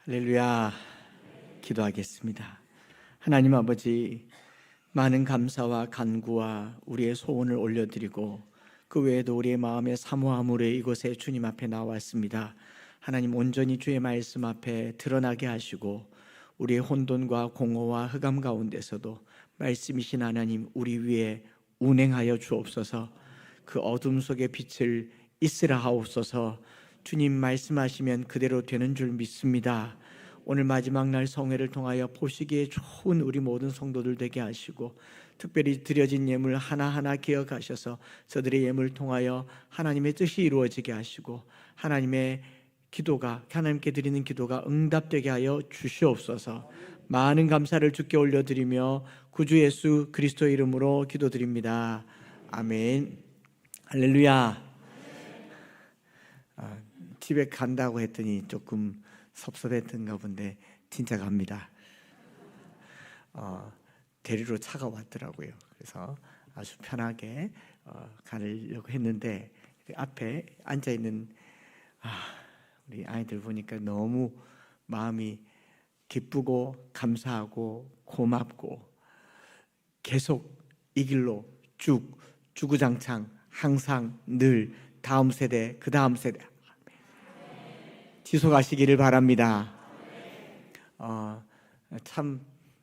할렐루야. 기도하겠습니다. 하나님 아버지, 많은 감사와 간구와 우리의 소원을 올려드리고 그 외에도 우리의 마음의 사모함으로 이곳에 주님 앞에 나왔습니다. 하나님, 온전히 주의 말씀 앞에 드러나게 하시고 우리의 혼돈과 공허와 흑암 가운데서도 말씀이신 하나님 우리 위에 운행하여 주옵소서. 그 어둠 속에 빛을 있으라 하옵소서. 주님 말씀하시면 그대로 되는 줄 믿습니다. 오늘 마지막 날 성회를 통하여 보시기에 좋은 우리 모든 성도들 되게 하시고, 특별히 드려진 예물 하나하나 기억하셔서 저들의 예물을 통하여 하나님의 뜻이 이루어지게 하시고, 하나님의 기도가, 하나님께 드리는 기도가 응답되게 하여 주시옵소서. 많은 감사를 주께 올려드리며 구주 예수 그리스도의 이름으로 기도드립니다. 아멘. 할렐루야. 집에 간다고 했더니 조금 섭섭했던가 본데 진짜 갑니다. 데리러 차가 왔더라고요. 그래서 아주 편하게 가려고 했는데 앞에 앉아있는 우리 아이들 보니까 너무 마음이 기쁘고 감사하고 고맙고, 계속 이 길로 쭉 주구장창 항상 늘 다음 세대 그 다음 세대 지속하시기를 바랍니다. 참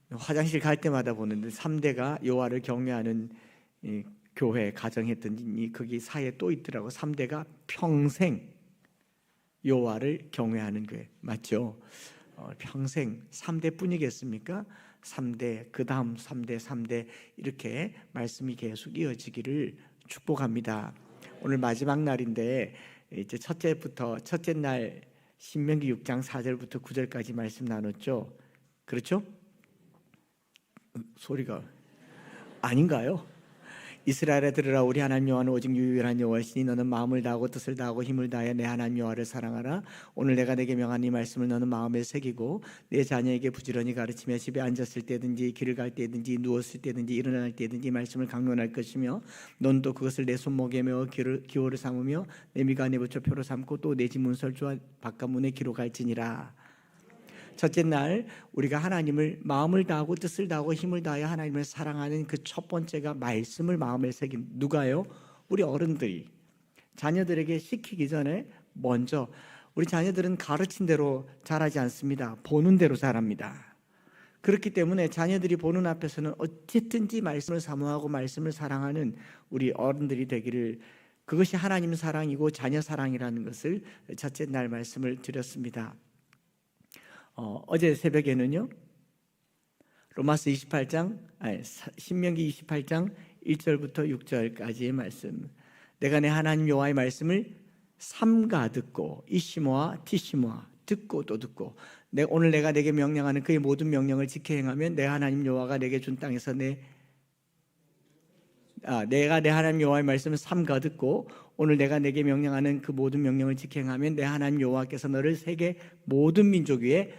화장실 갈 때마다 보는데 3대가 여호와를 경외하는 이 교회 가정했더니 거기 사이에 또 있더라고. 3대가 평생 여호와를 경외하는 교회 맞죠? 평생 3대뿐이겠습니까? 3대 그 다음 3대 이렇게 말씀이 계속 이어지기를 축복합니다. 오늘 마지막 날인데 이제 첫째 날 신명기 6장 4절부터 9절까지 말씀 나눴죠. 그렇죠? 소리가 아닌가요? 이스라엘아 들으라. 우리 하나님 여호와는 오직 유일한 여호와시니 너는 마음을 다하고 뜻을 다하고 힘을 다하여 내 하나님 여호와를 사랑하라. 오늘 내가 내게 명한 이 말씀을 너는 마음에 새기고 내 자녀에게 부지런히 가르치며 집에 앉았을 때든지 길을 갈 때든지 누웠을 때든지 일어날 때든지 이 말씀을 강론할 것이며 넌 또 그것을 내 손목에 메어 기호를 삼으며 내 미간에 붙여 표로 삼고 또 내 집 문설주와 바깥문에 기로 갈지니라. 첫째 날 우리가 하나님을 마음을 다하고 뜻을 다하고 힘을 다하여 하나님을 사랑하는 그 첫 번째가 말씀을 마음에 새긴, 누가요? 우리 어른들이 자녀들에게 시키기 전에 먼저, 우리 자녀들은 가르친 대로 자라지 않습니다. 보는 대로 자랍니다. 그렇기 때문에 자녀들이 보는 앞에서는 어쨌든지 말씀을 사모하고 말씀을 사랑하는 우리 어른들이 되기를, 그것이 하나님 사랑이고 자녀 사랑이라는 것을 첫째 날 말씀을 드렸습니다. 어제 새벽에는요, 신명기 28장 1절부터 6절까지의 말씀, 내가 내 하나님 여호와의 말씀을 삼가 듣고 이시모아 티시모아 듣고 또 듣고, 오늘 내가 내게 명령하는 그의 모든 명령을 지켜 행하면 내 하나님 여호와가 내게 준 땅에서 내가 내 하나님 여호와의 말씀을 삼가 듣고 오늘 내가 내게 명령하는 그 모든 명령을 지켜 행하면 내 하나님 여호와께서 너를 세계 모든 민족 위에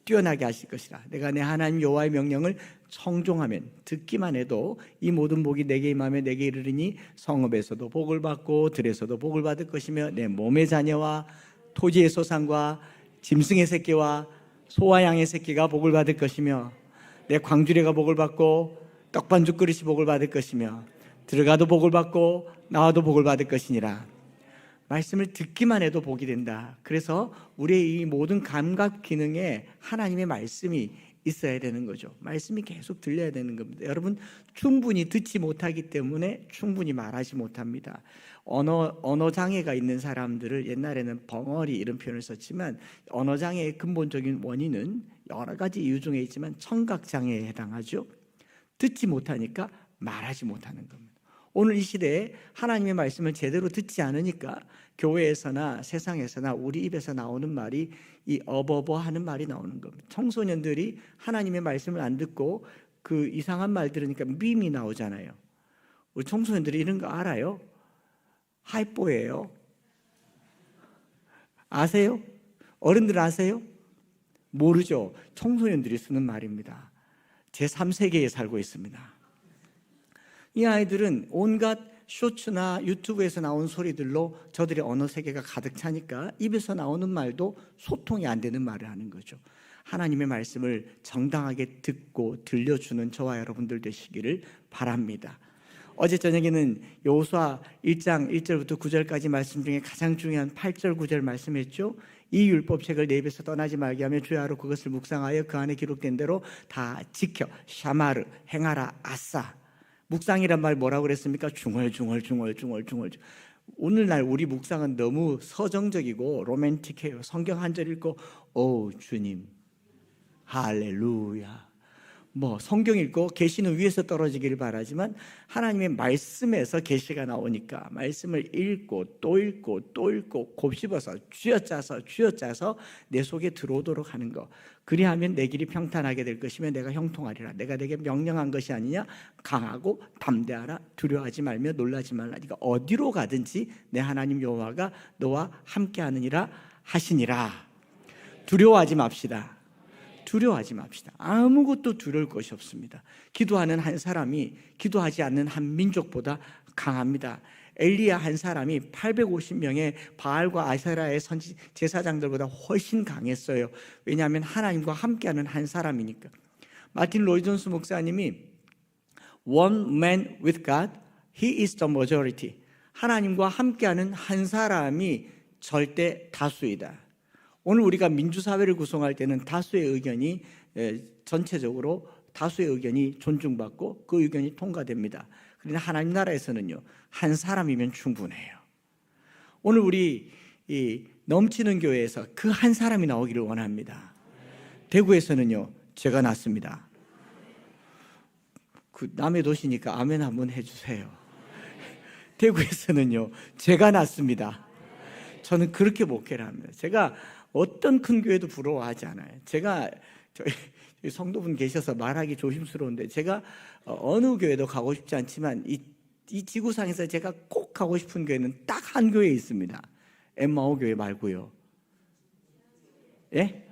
뛰어나게 하실 것이라. 내가 내 하나님 여호와의 명령을 청종하면, 듣기만 해도 이 모든 복이 내게 임하며 내게 이르리니 성읍에서도 복을 받고 들에서도 복을 받을 것이며 내 몸의 자녀와 토지의 소산과 짐승의 새끼와 소와 양의 새끼가 복을 받을 것이며 내 광주리가 복을 받고 떡반죽 그릇이 복을 받을 것이며 들어가도 복을 받고 나와도 복을 받을 것이니라. 말씀을 듣기만 해도 복이 된다. 그래서 우리의 이 모든 감각 기능에 하나님의 말씀이 있어야 되는 거죠. 말씀이 계속 들려야 되는 겁니다. 여러분, 충분히 듣지 못하기 때문에 충분히 말하지 못합니다. 언어 장애가 있는 사람들을 옛날에는 벙어리 이런 표현을 썼지만, 언어 장애의 근본적인 원인은 여러 가지 이유 중에 있지만 청각 장애에 해당하죠. 듣지 못하니까 말하지 못하는 겁니다. 오늘 이 시대에 하나님의 말씀을 제대로 듣지 않으니까 교회에서나 세상에서나 우리 입에서 나오는 말이 이 어버버 하는 말이 나오는 겁니다. 청소년들이 하나님의 말씀을 안 듣고 그 이상한 말 들으니까 밈이 나오잖아요. 우리 청소년들이 이런 거 알아요? 하이뽀예요. 아세요? 어른들 아세요? 모르죠. 청소년들이 쓰는 말입니다. 제3세계에 살고 있습니다. 이 아이들은 온갖 쇼츠나 유튜브에서 나온 소리들로 저들의 언어 세계가 가득 차니까 입에서 나오는 말도 소통이 안 되는 말을 하는 거죠. 하나님의 말씀을 정당하게 듣고 들려주는 저와 여러분들 되시기를 바랍니다. 어제 저녁에는 여호수아 1장 1절부터 9절까지 말씀 중에 가장 중요한 8절 9절 말씀했죠. 이 율법책을 내 입에서 떠나지 말게 하며 주야로 그것을 묵상하여 그 안에 기록된 대로 다 지켜 샤마르 행하라 아싸. 묵상이란 말 뭐라고 그랬습니까? 중얼중얼. 오늘날 우리 묵상은 너무 서정적이고 로맨틱해요. 성경 한 절 읽고 오 주님 할렐루야. 성경 읽고 계시는 위에서 떨어지기를 바라지만 하나님의 말씀에서 계시가 나오니까 말씀을 읽고 또 읽고 또 읽고 곱씹어서 쥐어짜서 내 속에 들어오도록 하는 거. 그리하면 내 길이 평탄하게 될 것이며 내가 형통하리라. 내가 내게 명령한 것이 아니냐. 강하고 담대하라. 두려워하지 말며 놀라지 말라. 네가 어디로 가든지 내 하나님 여호와가 너와 함께하느니라 하시니라. 두려워하지 맙시다. 아무것도 두려울 것이 없습니다. 기도하는 한 사람이 기도하지 않는 한 민족보다 강합니다. 엘리야 한 사람이 850명의 바알과 아세라의 제사장들보다 훨씬 강했어요. 왜냐하면 하나님과 함께하는 한 사람이니까. 마틴 로이 존스 목사님이 One man with God, he is the majority. 하나님과 함께하는 한 사람이 절대 다수이다. 오늘 우리가 민주사회를 구성할 때는 다수의 의견이 전체적으로 다수의 의견이 존중받고 그 의견이 통과됩니다. 그러나 하나님 나라에서는요, 한 사람이면 충분해요. 오늘 우리 이 넘치는 교회에서 그 한 사람이 나오기를 원합니다. 대구에서는요, 제가 낳습니다. 그 남의 도시니까 아멘 한번 해주세요. 대구에서는요, 제가 낳습니다. 저는 그렇게 목회를 합니다. 제가 어떤 큰 교회도 부러워하지 않아요. 제가 저희 성도분 계셔서 말하기 조심스러운데 제가 어느 교회도 가고 싶지 않지만 이 지구상에서 제가 꼭 가고 싶은 교회는 딱 한 교회에 있습니다. 엠마오 교회 말고요. 예?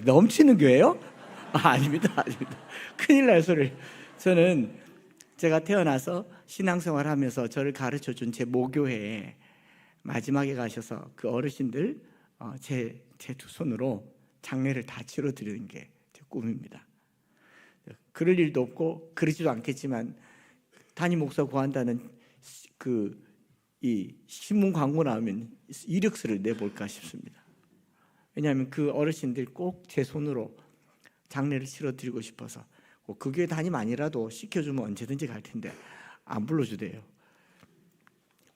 넘치는 교회요? 아닙니다. 큰일 날 소리. 저는 제가 태어나서 신앙생활 하면서 저를 가르쳐준 제 모교회에 마지막에 가셔서 그 어르신들 제 두 손으로 장례를 다 치러드리는 게 제 꿈입니다. 그럴 일도 없고 그러지도 않겠지만 담임 목사 구한다는 이 신문 광고 나오면 이력서를 내볼까 싶습니다. 왜냐하면 그 어르신들 꼭 제 손으로 장례를 치러드리고 싶어서 그 교회 담임 아니라도 시켜주면 언제든지 갈 텐데 안 불러주대요.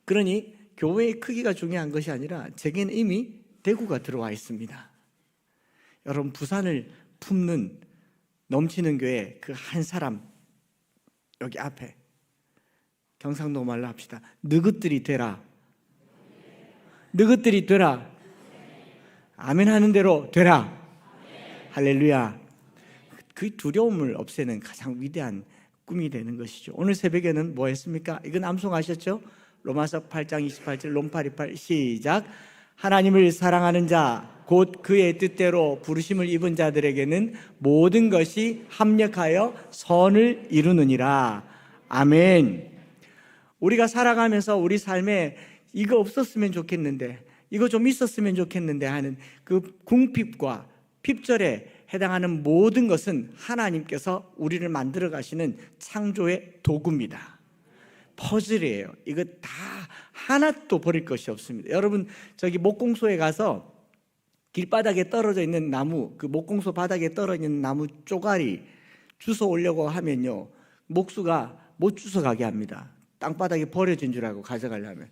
그러니 교회의 크기가 중요한 것이 아니라 제게는 이미 대구가 들어와 있습니다. 여러분 부산을 품는 넘치는 교회 그 한 사람 여기 앞에 경상도 말로 합시다. 너희들이 되라. 너희들이 되라. 아멘 하는 대로 되라. 할렐루야. 그 두려움을 없애는 가장 위대한 꿈이 되는 것이죠. 오늘 새벽에는 뭐 했습니까? 이건 암송하셨죠? 로마서 8장 28절 롬파28 시작. 하나님을 사랑하는 자 곧 그의 뜻대로 부르심을 입은 자들에게는 모든 것이 합력하여 선을 이루느니라. 아멘. 우리가 살아가면서 우리 삶에 이거 없었으면 좋겠는데 이거 좀 있었으면 좋겠는데 하는 그 궁핍과 핍절에 해당하는 모든 것은 하나님께서 우리를 만들어 가시는 창조의 도구입니다. 퍼즐이에요. 이거 다 하나도 버릴 것이 없습니다. 여러분 저기 목공소에 가서 길바닥에 떨어져 있는 나무, 그 목공소 바닥에 떨어져 있는 나무 쪼가리 주워 오려고 하면요, 목수가 못 주워 가게 합니다. 땅바닥에 버려진 줄 알고 가져가려면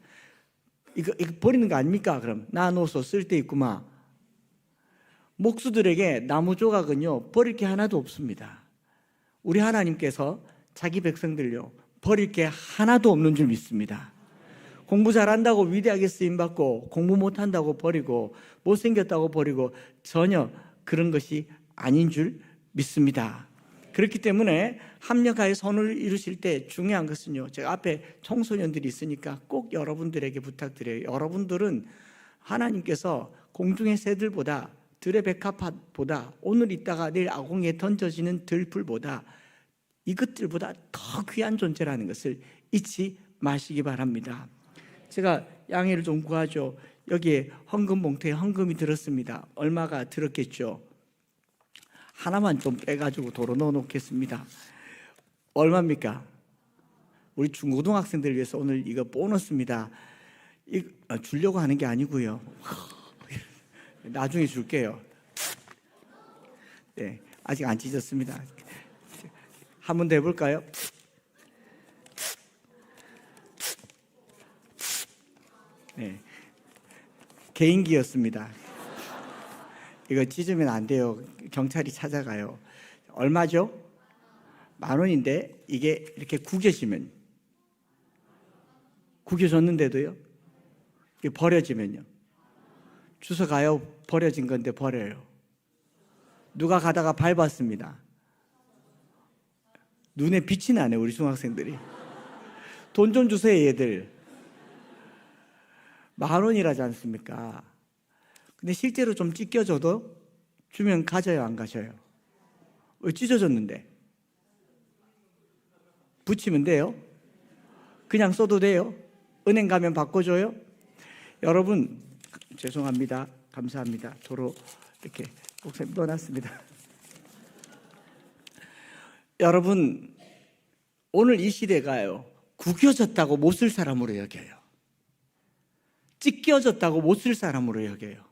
이거 버리는 거 아닙니까? 그럼 나눠서 쓸 데 있구만. 목수들에게 나무 조각은요 버릴 게 하나도 없습니다. 우리 하나님께서 자기 백성들요 버릴 게 하나도 없는 줄 믿습니다. 공부 잘한다고 위대하게 쓰임받고 공부 못한다고 버리고 못생겼다고 버리고 전혀 그런 것이 아닌 줄 믿습니다. 그렇기 때문에 합력하여 선을 이루실 때 중요한 것은요, 제가 앞에 청소년들이 있으니까 꼭 여러분들에게 부탁드려요. 여러분들은 하나님께서 공중의 새들보다 들의 백합화보다 오늘 있다가 내일 아궁이에 던져지는 들풀보다 이것들보다 더 귀한 존재라는 것을 잊지 마시기 바랍니다. 제가 양해를 좀 구하죠. 여기에 헌금 봉투에 헌금이 들었습니다. 얼마가 들었겠죠? 하나만 좀 빼가지고 도로 넣어 놓겠습니다. 얼마입니까? 우리 중고등학생들 위해서 오늘 이거 보너스입니다. 주려고 하는 게 아니고요. 나중에 줄게요. 네, 아직 안 찢었습니다. 한 번 더 해볼까요? 네, 개인기였습니다. 이거 찢으면 안 돼요. 경찰이 찾아가요. 얼마죠? 10,000원인데 이게 이렇게 구겨지면, 구겨졌는데도요, 이게 버려지면요, 주워가요? 버려진 건데 버려요? 누가 가다가 밟았습니다. 눈에 빛이 나네, 우리 중학생들이. 돈 좀 주세요, 얘들. 10,000원이라지 않습니까? 근데 실제로 좀 찢겨져도 주면 가져요, 안 가져요? 왜 찢어졌는데? 붙이면 돼요? 그냥 써도 돼요? 은행 가면 바꿔줘요? 여러분, 죄송합니다. 감사합니다. 도로 이렇게 목사님 넣어놨습니다. 여러분, 오늘 이 시대가요, 구겨졌다고 못 쓸 사람으로 여겨요. 찢겨졌다고 못 쓸 사람으로 여겨요.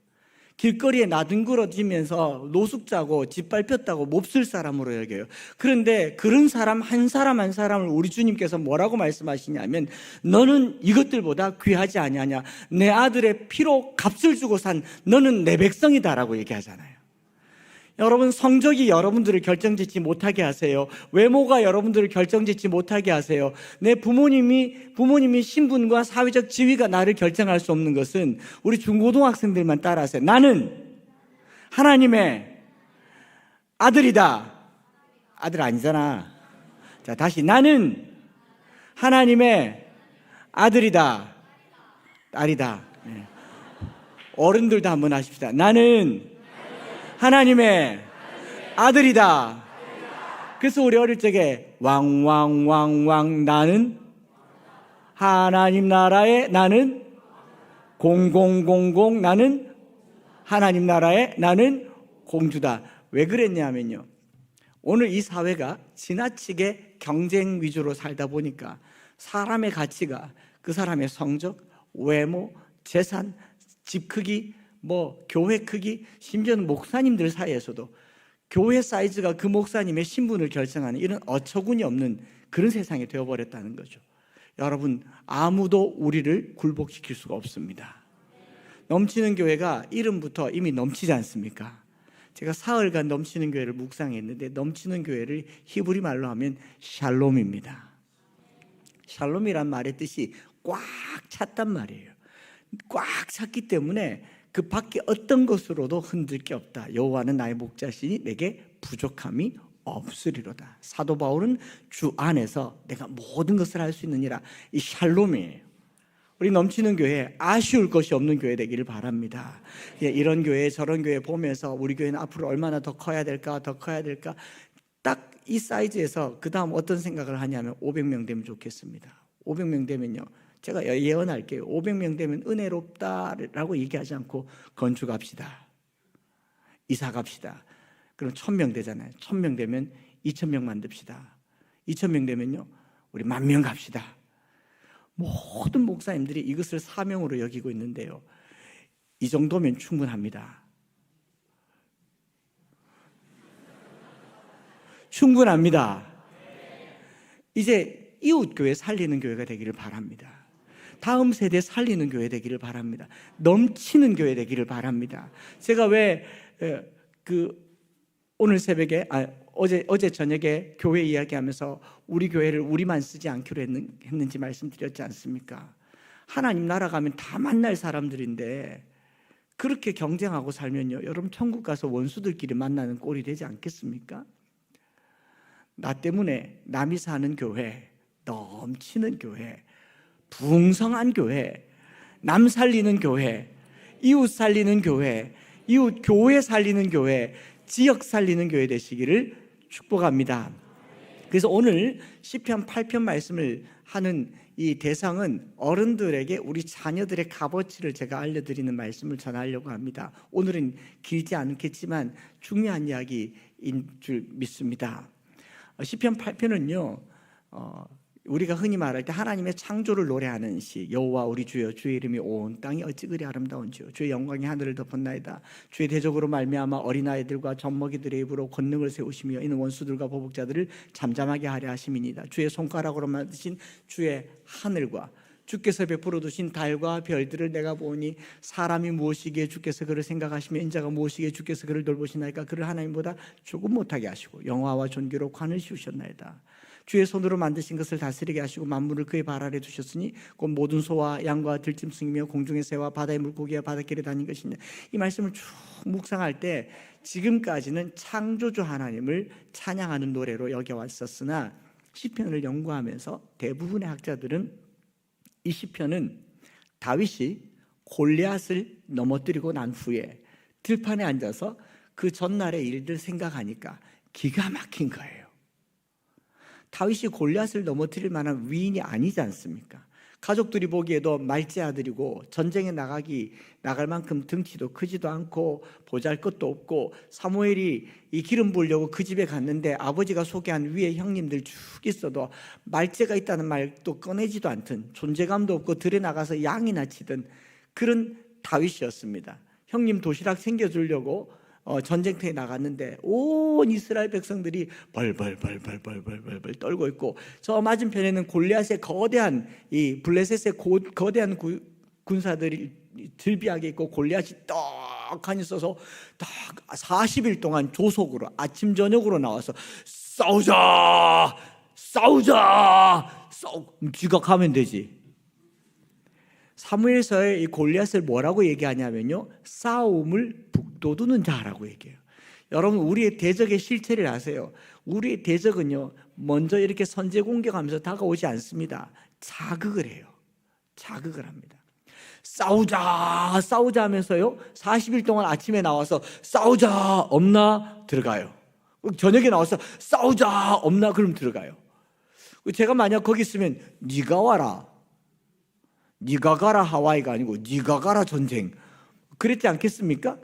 길거리에 나뒹굴어지면서 노숙자고 짓밟혔다고 몹쓸 사람으로 여겨요. 그런데 그런 사람 한 사람 한 사람을 우리 주님께서 뭐라고 말씀하시냐면, 너는 이것들보다 귀하지 아니하냐, 내 아들의 피로 값을 주고 산 너는 내 백성이다라고 얘기하잖아요. 여러분, 성적이 여러분들을 결정짓지 못하게 하세요. 외모가 여러분들을 결정짓지 못하게 하세요. 내 부모님이 신분과 사회적 지위가 나를 결정할 수 없는 것은 우리 중고등학생들만 따라하세요. 나는 하나님의 아들이다. 아들 아니잖아. 자, 다시. 나는 하나님의 아들이다. 딸이다. 네. 어른들도 한번 하십시다. 나는 하나님의 아들이다. 그래서 우리 어릴 적에 왕왕왕왕 나는 하나님 나라의 나는 공공공공 나는 하나님 나라의 나는 공주다. 왜 그랬냐면요, 오늘 이 사회가 지나치게 경쟁 위주로 살다 보니까 사람의 가치가 그 사람의 성적, 외모, 재산, 집 크기, 교회 크기, 심지어는 목사님들 사이에서도 교회 사이즈가 그 목사님의 신분을 결정하는 이런 어처구니 없는 그런 세상이 되어버렸다는 거죠. 여러분, 아무도 우리를 굴복시킬 수가 없습니다. 넘치는 교회가 이름부터 이미 넘치지 않습니까? 제가 사흘간 넘치는 교회를 묵상했는데, 넘치는 교회를 히브리 말로 하면 샬롬입니다. 샬롬이란 말의 뜻이 꽉 찼단 말이에요. 꽉 찼기 때문에 그 밖에 어떤 것으로도 흔들 게 없다. 여호와는 나의 목자시니 내게 부족함이 없으리로다. 사도 바울은 주 안에서 내가 모든 것을 할 수 있느니라. 이 샬롬이에요. 우리 넘치는 교회, 아쉬울 것이 없는 교회 되기를 바랍니다. 이런 교회 저런 교회 보면서 우리 교회는 앞으로 얼마나 더 커야 될까, 더 커야 될까. 딱 이 사이즈에서 그 다음 어떤 생각을 하냐면 500명 되면 좋겠습니다. 500명 되면요, 제가 예언할게요. 500명 되면 은혜롭다라고 얘기하지 않고 건축합시다, 이사 갑시다. 그럼 1,000명 되잖아요. 1,000명 되면 2,000명 만듭시다. 2,000명 되면요, 우리 10,000명 갑시다. 모든 목사님들이 이것을 사명으로 여기고 있는데요, 이 정도면 충분합니다. 충분합니다. 이제 이웃교회 살리는 교회가 되기를 바랍니다. 다음 세대 살리는 교회 되기를 바랍니다. 넘치는 교회 되기를 바랍니다. 제가 왜 오늘 새벽에 어제 저녁에 교회 이야기하면서 우리 교회를 우리만 쓰지 않기로 했는지 말씀드렸지 않습니까? 하나님 나라 가면 다 만날 사람들인데 그렇게 경쟁하고 살면요, 여러분 천국 가서 원수들끼리 만나는 꼴이 되지 않겠습니까? 나 때문에 남이 사는 교회, 넘치는 교회, 풍성한 교회, 남 살리는 교회, 이웃 살리는 교회, 이웃 교회 살리는 교회, 지역 살리는 교회 되시기를 축복합니다. 그래서 오늘 시편 8편 말씀을 하는 이 대상은 어른들에게 우리 자녀들의 값어치를 제가 알려드리는 말씀을 전하려고 합니다. 오늘은 길지 않겠지만 중요한 이야기인 줄 믿습니다. 시편 8편은요 우리가 흔히 말할 때 하나님의 창조를 노래하는 시, 여호와 우리 주여 주의 이름이 온 땅이 어찌 그리 아름다운지요 주의 영광이 하늘을 덮었나이다. 주의 대적으로 말미암아 어린아이들과 젖먹이들의 입으로 권능을 세우시며 이는 원수들과 보복자들을 잠잠하게 하려 하심이니이다. 주의 손가락으로 만드신 주의 하늘과 주께서 베풀어 두신 달과 별들을 내가 보니 사람이 무엇이기에 주께서 그를 생각하시며 인자가 무엇이기에 주께서 그를 돌보시나이까. 그를 하나님보다 조금 못하게 하시고 영화와 존귀로 관을 씌우셨나이다. 주의 손으로 만드신 것을 다스리게 하시고 만물을 그의 발 아래 두셨으니 곧 모든 소와 양과 들짐승이며 공중의 새와 바다의 물고기와 바닷길에 다닌 것이냐. 이 말씀을 쭉 묵상할 때 지금까지는 창조주 하나님을 찬양하는 노래로 여겨왔었으나 시편을 연구하면서 대부분의 학자들은 이 시편은 다윗이 골리앗을 넘어뜨리고 난 후에 들판에 앉아서 그 전날의 일들 생각하니까 기가 막힌 거예요. 다윗이 골리앗을 넘어뜨릴 만한 위인이 아니지 않습니까? 가족들이 보기에도 말째 아들이고 전쟁에 나갈 만큼 등치도 크지도 않고 보잘것도 없고 사무엘이 이 기름 부으려고 그 집에 갔는데 아버지가 소개한 위에 형님들 쭉 있어도 말째가 있다는 말도 꺼내지도 않던 존재감도 없고 들에 나가서 양이나 치던 그런 다윗이었습니다. 형님 도시락 챙겨주려고 전쟁터에 나갔는데 온 이스라엘 백성들이 벌벌 떨고 있고 저 맞은편에는 골리앗의 거대한 이 블레셋의 거대한 군사들이 즐비하게 있고 골리앗이 떡하니 써서 딱 40일 동안 조속으로 아침 저녁으로 나와서 싸우자 지각하면 되지. 사무엘서에 이 골리앗을 뭐라고 얘기하냐면요 싸움을 북돋우는 자라고 얘기해요. 여러분 우리의 대적의 실체를 아세요? 우리의 대적은요 먼저 이렇게 선제 공격하면서 다가오지 않습니다. 자극을 해요. 자극을 합니다. 싸우자 하면서요 40일 동안 아침에 나와서 싸우자 없나 들어가요. 저녁에 나와서 싸우자 없나 그럼 들어가요. 제가 만약 거기 있으면 네가 와라 네가 가라 하와이가 아니고 네가 가라 전쟁 그랬지 않겠습니까?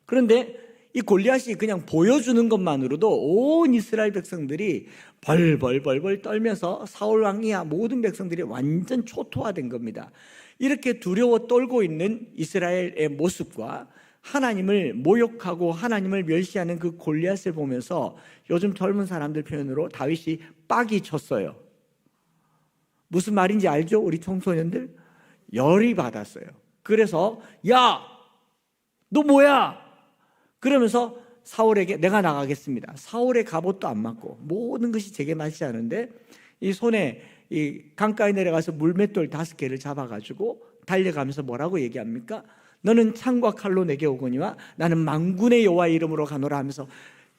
그런데 이 골리앗이 그냥 보여주는 것만으로도 온 이스라엘 백성들이 벌벌 떨면서 사울 왕이야 모든 백성들이 완전 초토화된 겁니다. 이렇게 두려워 떨고 있는 이스라엘의 모습과 하나님을 모욕하고 하나님을 멸시하는 그 골리앗을 보면서 요즘 젊은 사람들 표현으로 다윗이 빡이 쳤어요. 무슨 말인지 알죠? 우리 청소년들? 열이 받았어요. 그래서 야, 너 뭐야? 그러면서 사울에게 내가 나가겠습니다. 사울의 갑옷도 안 맞고 모든 것이 제게 맞지 않은데 이 손에 이 강가에 내려가서 물맷돌 5개를 잡아가지고 달려가면서 뭐라고 얘기합니까? 너는 창과 칼로 내게 오거니와 나는 만군의 여호와의 이름으로 가노라 하면서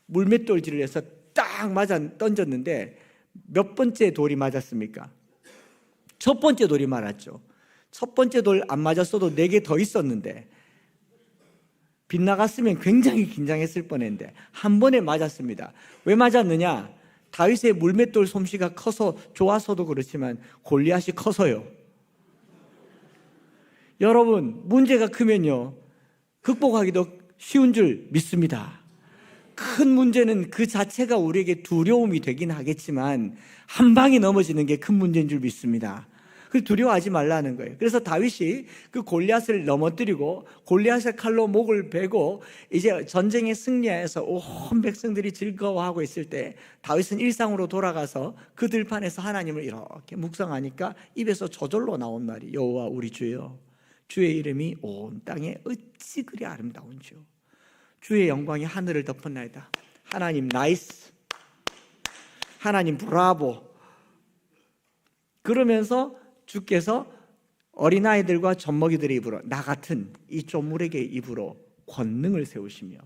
물맷돌질을 해서 딱 맞아 던졌는데 몇 번째 돌이 맞았습니까? 첫 번째 돌이 맞았죠. 첫 번째 돌 안 맞았어도 4개 더 있었는데 빗나갔으면 굉장히 긴장했을 뻔했는데 한 번에 맞았습니다. 왜 맞았느냐? 다윗의 물맷돌 솜씨가 커서 좋아서도 그렇지만 골리앗이 커서요. 여러분 문제가 크면요 극복하기도 쉬운 줄 믿습니다. 큰 문제는 그 자체가 우리에게 두려움이 되긴 하겠지만 한 방에 넘어지는 게 큰 문제인 줄 믿습니다. 그래서 두려워하지 말라는 거예요. 그래서 다윗이 그 골리앗을 넘어뜨리고 골리앗의 칼로 목을 베고 이제 전쟁에 승리해서 온 백성들이 즐거워하고 있을 때 다윗은 일상으로 돌아가서 그 들판에서 하나님을 이렇게 묵상하니까 입에서 저절로 나온 말이 여호와 우리 주여 주의 이름이 온 땅에 어찌 그리 아름다운지요 주의 영광이 하늘을 덮었나이다. 하나님 나이스, 하나님 브라보. 그러면서 주께서 어린아이들과 젖먹이들의 입으로 나 같은 이 쪼무레기의 입으로 권능을 세우시며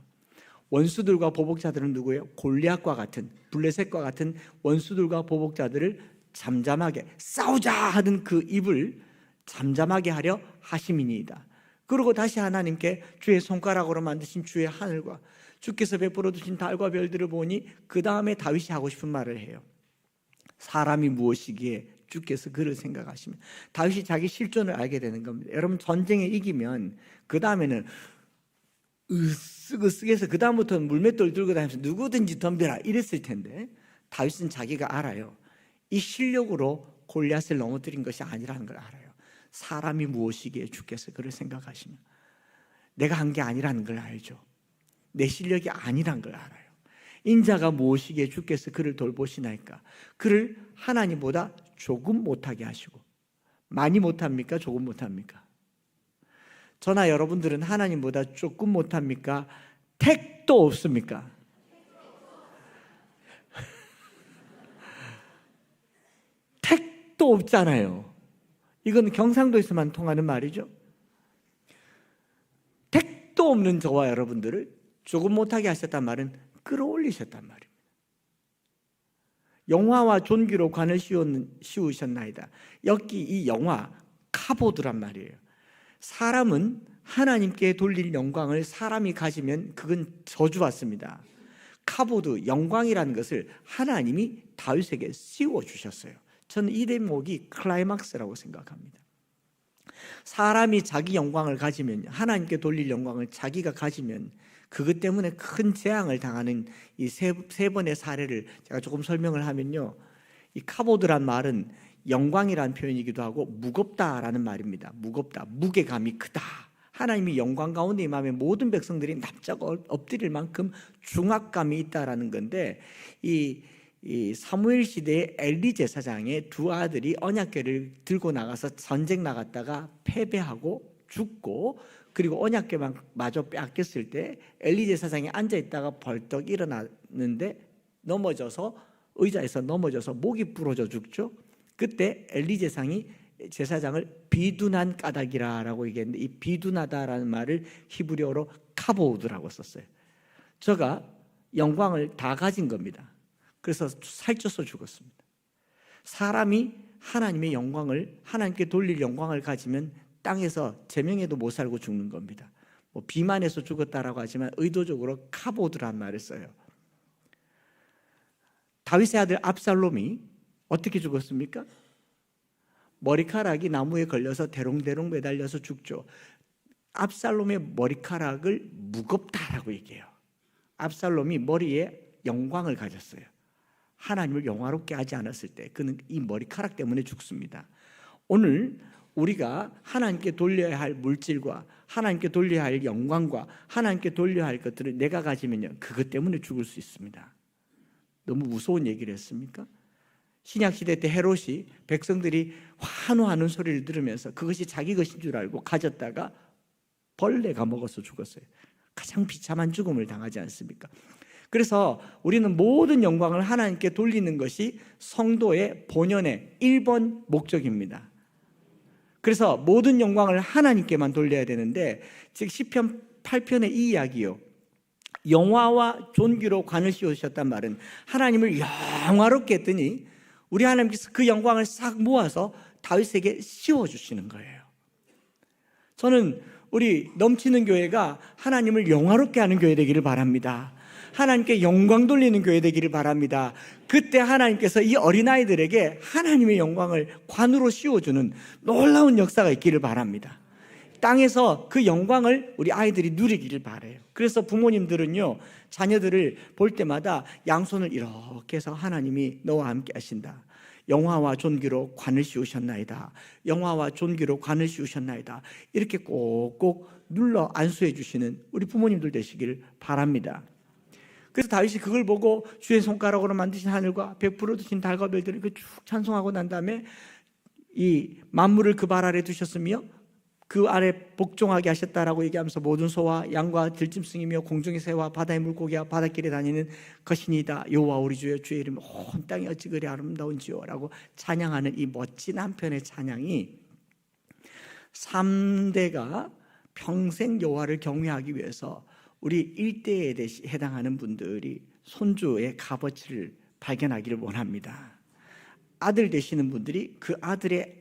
원수들과 보복자들은 누구예요? 골리앗과 같은 블레셋과 같은 원수들과 보복자들을 잠잠하게 싸우자 하는 그 입을 잠잠하게 하려 하심이니이다. 그리고 다시 하나님께 주의 손가락으로 만드신 주의 하늘과 주께서 베풀어 두신 달과 별들을 보니 그 다음에 다윗이 하고 싶은 말을 해요. 사람이 무엇이기에 주께서 그를 생각하시면. 다윗이 자기 실존을 알게 되는 겁니다. 여러분, 전쟁에 이기면 그 다음에는 으쓱으쓱해서 그 다음부터는 물맷돌 들고 다니면서 누구든지 덤벼라 이랬을 텐데, 다윗은 자기가 알아요. 이 실력으로 골리앗을 넘어뜨린 것이 아니라는 걸 알아요. 사람이 무엇이기에 주께서 그를 생각하시며, 내가 한 게 아니라는 걸 알죠. 내 실력이 아니란 걸 알아요. 인자가 무엇이기에 주께서 그를 돌보시나이까? 그를 하나님보다 조금 못하게 하시고. 많이 못합니까? 조금 못합니까? 저나 여러분들은 하나님보다 조금 못합니까? 택도 없습니까? 택도 없잖아요. 이건 경상도에서만 통하는 말이죠. 택도 없는 저와 여러분들을 조금 못하게 하셨단 말은 끌어올리셨단 말입니다. 영화와 존귀로 관을 씌우셨나이다. 여기 이 영화 카보드란 말이에요. 사람은 하나님께 돌릴 영광을 사람이 가지면 그건 저주받습니다. 카보드, 영광이라는 것을 하나님이 다윗에게 씌워주셨어요. 저는 이 대목이 클라이막스라고 생각합니다. 사람이 자기 영광을 가지면, 하나님께 돌릴 영광을 자기가 가지면 그것 때문에 큰 재앙을 당하는 이 세 번의 사례를 제가 조금 설명을 하면요, 이 카보드란 말은 영광이라는 표현이기도 하고 무겁다라는 말입니다. 무겁다, 무게감이 크다. 하나님이 영광 가운데 임하면 모든 백성들이 납작 엎드릴 만큼 중압감이 있다라는 건데, 이 사무엘 시대의 엘리 제사장의 두 아들이 언약궤를 들고 나가서 전쟁 나갔다가 패배하고 죽고, 그리고 언약궤만 마저 뺏겼을 때 엘리 제사장이 앉아있다가 벌떡 일어났는데 넘어져서, 의자에서 넘어져서 목이 부러져 죽죠. 그때 엘리 제사장을 비둔한 까닭이라고 얘기했는데, 이 비둔하다라는 말을 히브리어로 카보드라고 썼어요. 저가 영광을 다 가진 겁니다. 그래서 살쪄서 죽었습니다. 사람이 하나님의 영광을, 하나님께 돌릴 영광을 가지면 땅에서 제명에도 못 살고 죽는 겁니다. 뭐 비만해서 죽었다라고 하지만 의도적으로 카보드란 말을 써요. 다윗의 아들 압살롬이 어떻게 죽었습니까? 머리카락이 나무에 걸려서 대롱대롱 매달려서 죽죠. 압살롬의 머리카락을 무겁다라고 얘기해요. 압살롬이 머리에 영광을 가졌어요. 하나님을 영화롭게 하지 않았을 때 그는 이 머리카락 때문에 죽습니다. 오늘 우리가 하나님께 돌려야 할 물질과 하나님께 돌려야 할 영광과 하나님께 돌려야 할 것들을 내가 가지면요, 그것 때문에 죽을 수 있습니다. 너무 무서운 얘기를 했습니까? 신약시대 때 헤롯이 백성들이 환호하는 소리를 들으면서 그것이 자기 것인 줄 알고 가졌다가 벌레가 먹어서 죽었어요. 가장 비참한 죽음을 당하지 않습니까? 그래서 우리는 모든 영광을 하나님께 돌리는 것이 성도의 본연의 1번 목적입니다. 그래서 모든 영광을 하나님께만 돌려야 되는데, 즉 시편 8편의 이 이야기요, 영화와 존귀로 관을 씌우셨단 말은 하나님을 영화롭게 했더니 우리 하나님께서 그 영광을 싹 모아서 다윗에게 씌워주시는 거예요. 저는 우리 넘치는 교회가 하나님을 영화롭게 하는 교회 되기를 바랍니다. 하나님께 영광 돌리는 교회 되기를 바랍니다. 그때 하나님께서 이 어린아이들에게 하나님의 영광을 관으로 씌워주는 놀라운 역사가 있기를 바랍니다. 땅에서 그 영광을 우리 아이들이 누리기를 바라요. 그래서 부모님들은요, 자녀들을 볼 때마다 양손을 이렇게 해서 하나님이 너와 함께 하신다, 영화와 존귀로 관을 씌우셨나이다, 영화와 존귀로 관을 씌우셨나이다, 이렇게 꼭꼭 눌러 안수해 주시는 우리 부모님들 되시기를 바랍니다. 그래서 다윗이 그걸 보고 주의 손가락으로 만드신 하늘과 베풀어 두신 달과 별들을 쭉 찬송하고 난 다음에 이 만물을 그 발 아래 두셨으며 그 아래 복종하게 하셨다라고 얘기하면서 모든 소와 양과 들짐승이며 공중의 새와 바다의 물고기와 바닷길에 다니는 것이니이다. 여호와 우리 주여, 주의 이름이 온 땅이 어찌 그리 아름다운지요라고 찬양하는 이 멋진 한 편의 찬양이 3대가 평생 여호와를 경외하기 위해서 우리 일대에 해당하는 분들이 손주의 값어치를 발견하기를 원합니다. 아들 되시는 분들이 그 아들의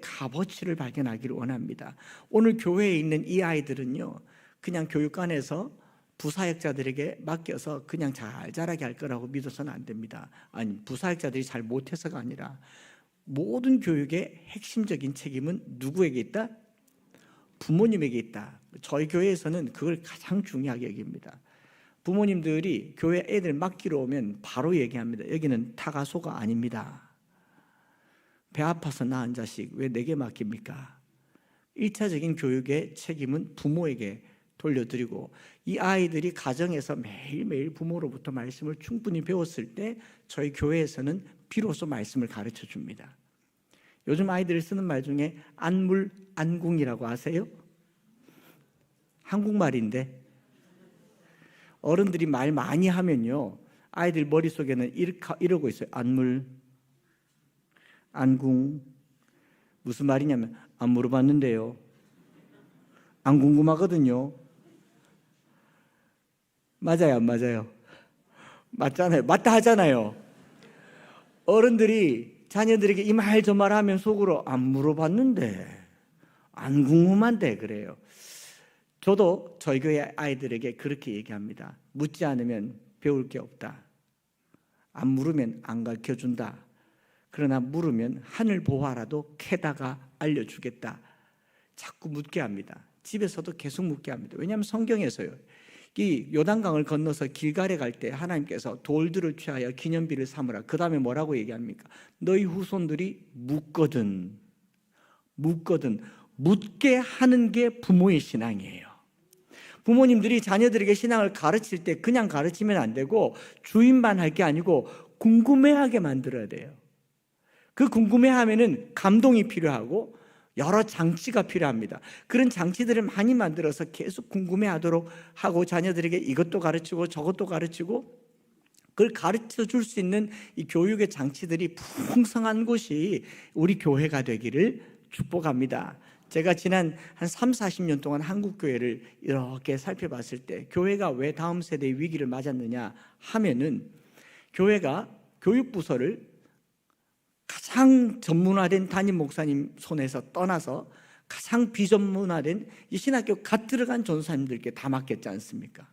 값어치를 발견하기를 원합니다. 오늘 교회에 있는 이 아이들은요, 그냥 교육관에서 부사역자들에게 맡겨서 그냥 잘 자라게 할 거라고 믿어서는 안 됩니다. 아니, 부사역자들이 잘 못해서가 아니라 모든 교육의 핵심적인 책임은 누구에게 있다? 부모님에게 있다. 저희 교회에서는 그걸 가장 중요하게 여깁니다. 부모님들이 교회 애들 맡기러 오면 바로 얘기합니다. 여기는 타가소가 아닙니다. 배 아파서 낳은 자식 왜 내게 맡깁니까? 1차적인 교육의 책임은 부모에게 돌려드리고, 이 아이들이 가정에서 매일매일 부모로부터 말씀을 충분히 배웠을 때 저희 교회에서는 비로소 말씀을 가르쳐 줍니다. 요즘 아이들이 쓰는 말 중에 안물, 안궁이라고 아세요? 한국말인데 어른들이 말 많이 하면요, 아이들 머릿속에는 이러고 있어요. 안물, 안궁. 무슨 말이냐면 안 물어봤는데요, 안 궁금하거든요. 맞아요, 안 맞아요? 맞잖아요. 맞다 하잖아요. 어른들이 자녀들에게 이 말 저 말 하면 속으로 안 물어봤는데, 안 궁금한데 그래요. 저도 저희 교회 아이들에게 그렇게 얘기합니다. 묻지 않으면 배울 게 없다. 안 물으면 안 가르쳐준다. 그러나 물으면 하늘 보화라도 캐다가 알려주겠다. 자꾸 묻게 합니다. 집에서도 계속 묻게 합니다. 왜냐하면 성경에서요, 이 요단강을 건너서 길갈에 갈 때 하나님께서 돌들을 취하여 기념비를 삼으라. 그 다음에 뭐라고 얘기합니까? 너희 후손들이 묻거든. 묻게 하는 게 부모의 신앙이에요. 부모님들이 자녀들에게 신앙을 가르칠 때 그냥 가르치면 안 되고 주인만 할 게 아니고 궁금해하게 만들어야 돼요. 그 궁금해하면은 감동이 필요하고 여러 장치가 필요합니다. 그런 장치들을 많이 만들어서 계속 궁금해하도록 하고, 자녀들에게 이것도 가르치고 저것도 가르치고, 그걸 가르쳐 줄 수 있는 이 교육의 장치들이 풍성한 곳이 우리 교회가 되기를 축복합니다. 제가 지난 한 3, 40년 동안 한국 교회를 이렇게 살펴봤을 때 교회가 왜 다음 세대의 위기를 맞았느냐 하면은, 교회가 교육부서를 가장 전문화된 담임 목사님 손에서 떠나서 가장 비전문화된 이 신학교 갓 들어간 전도사님들께 다 맡겼지 않습니까?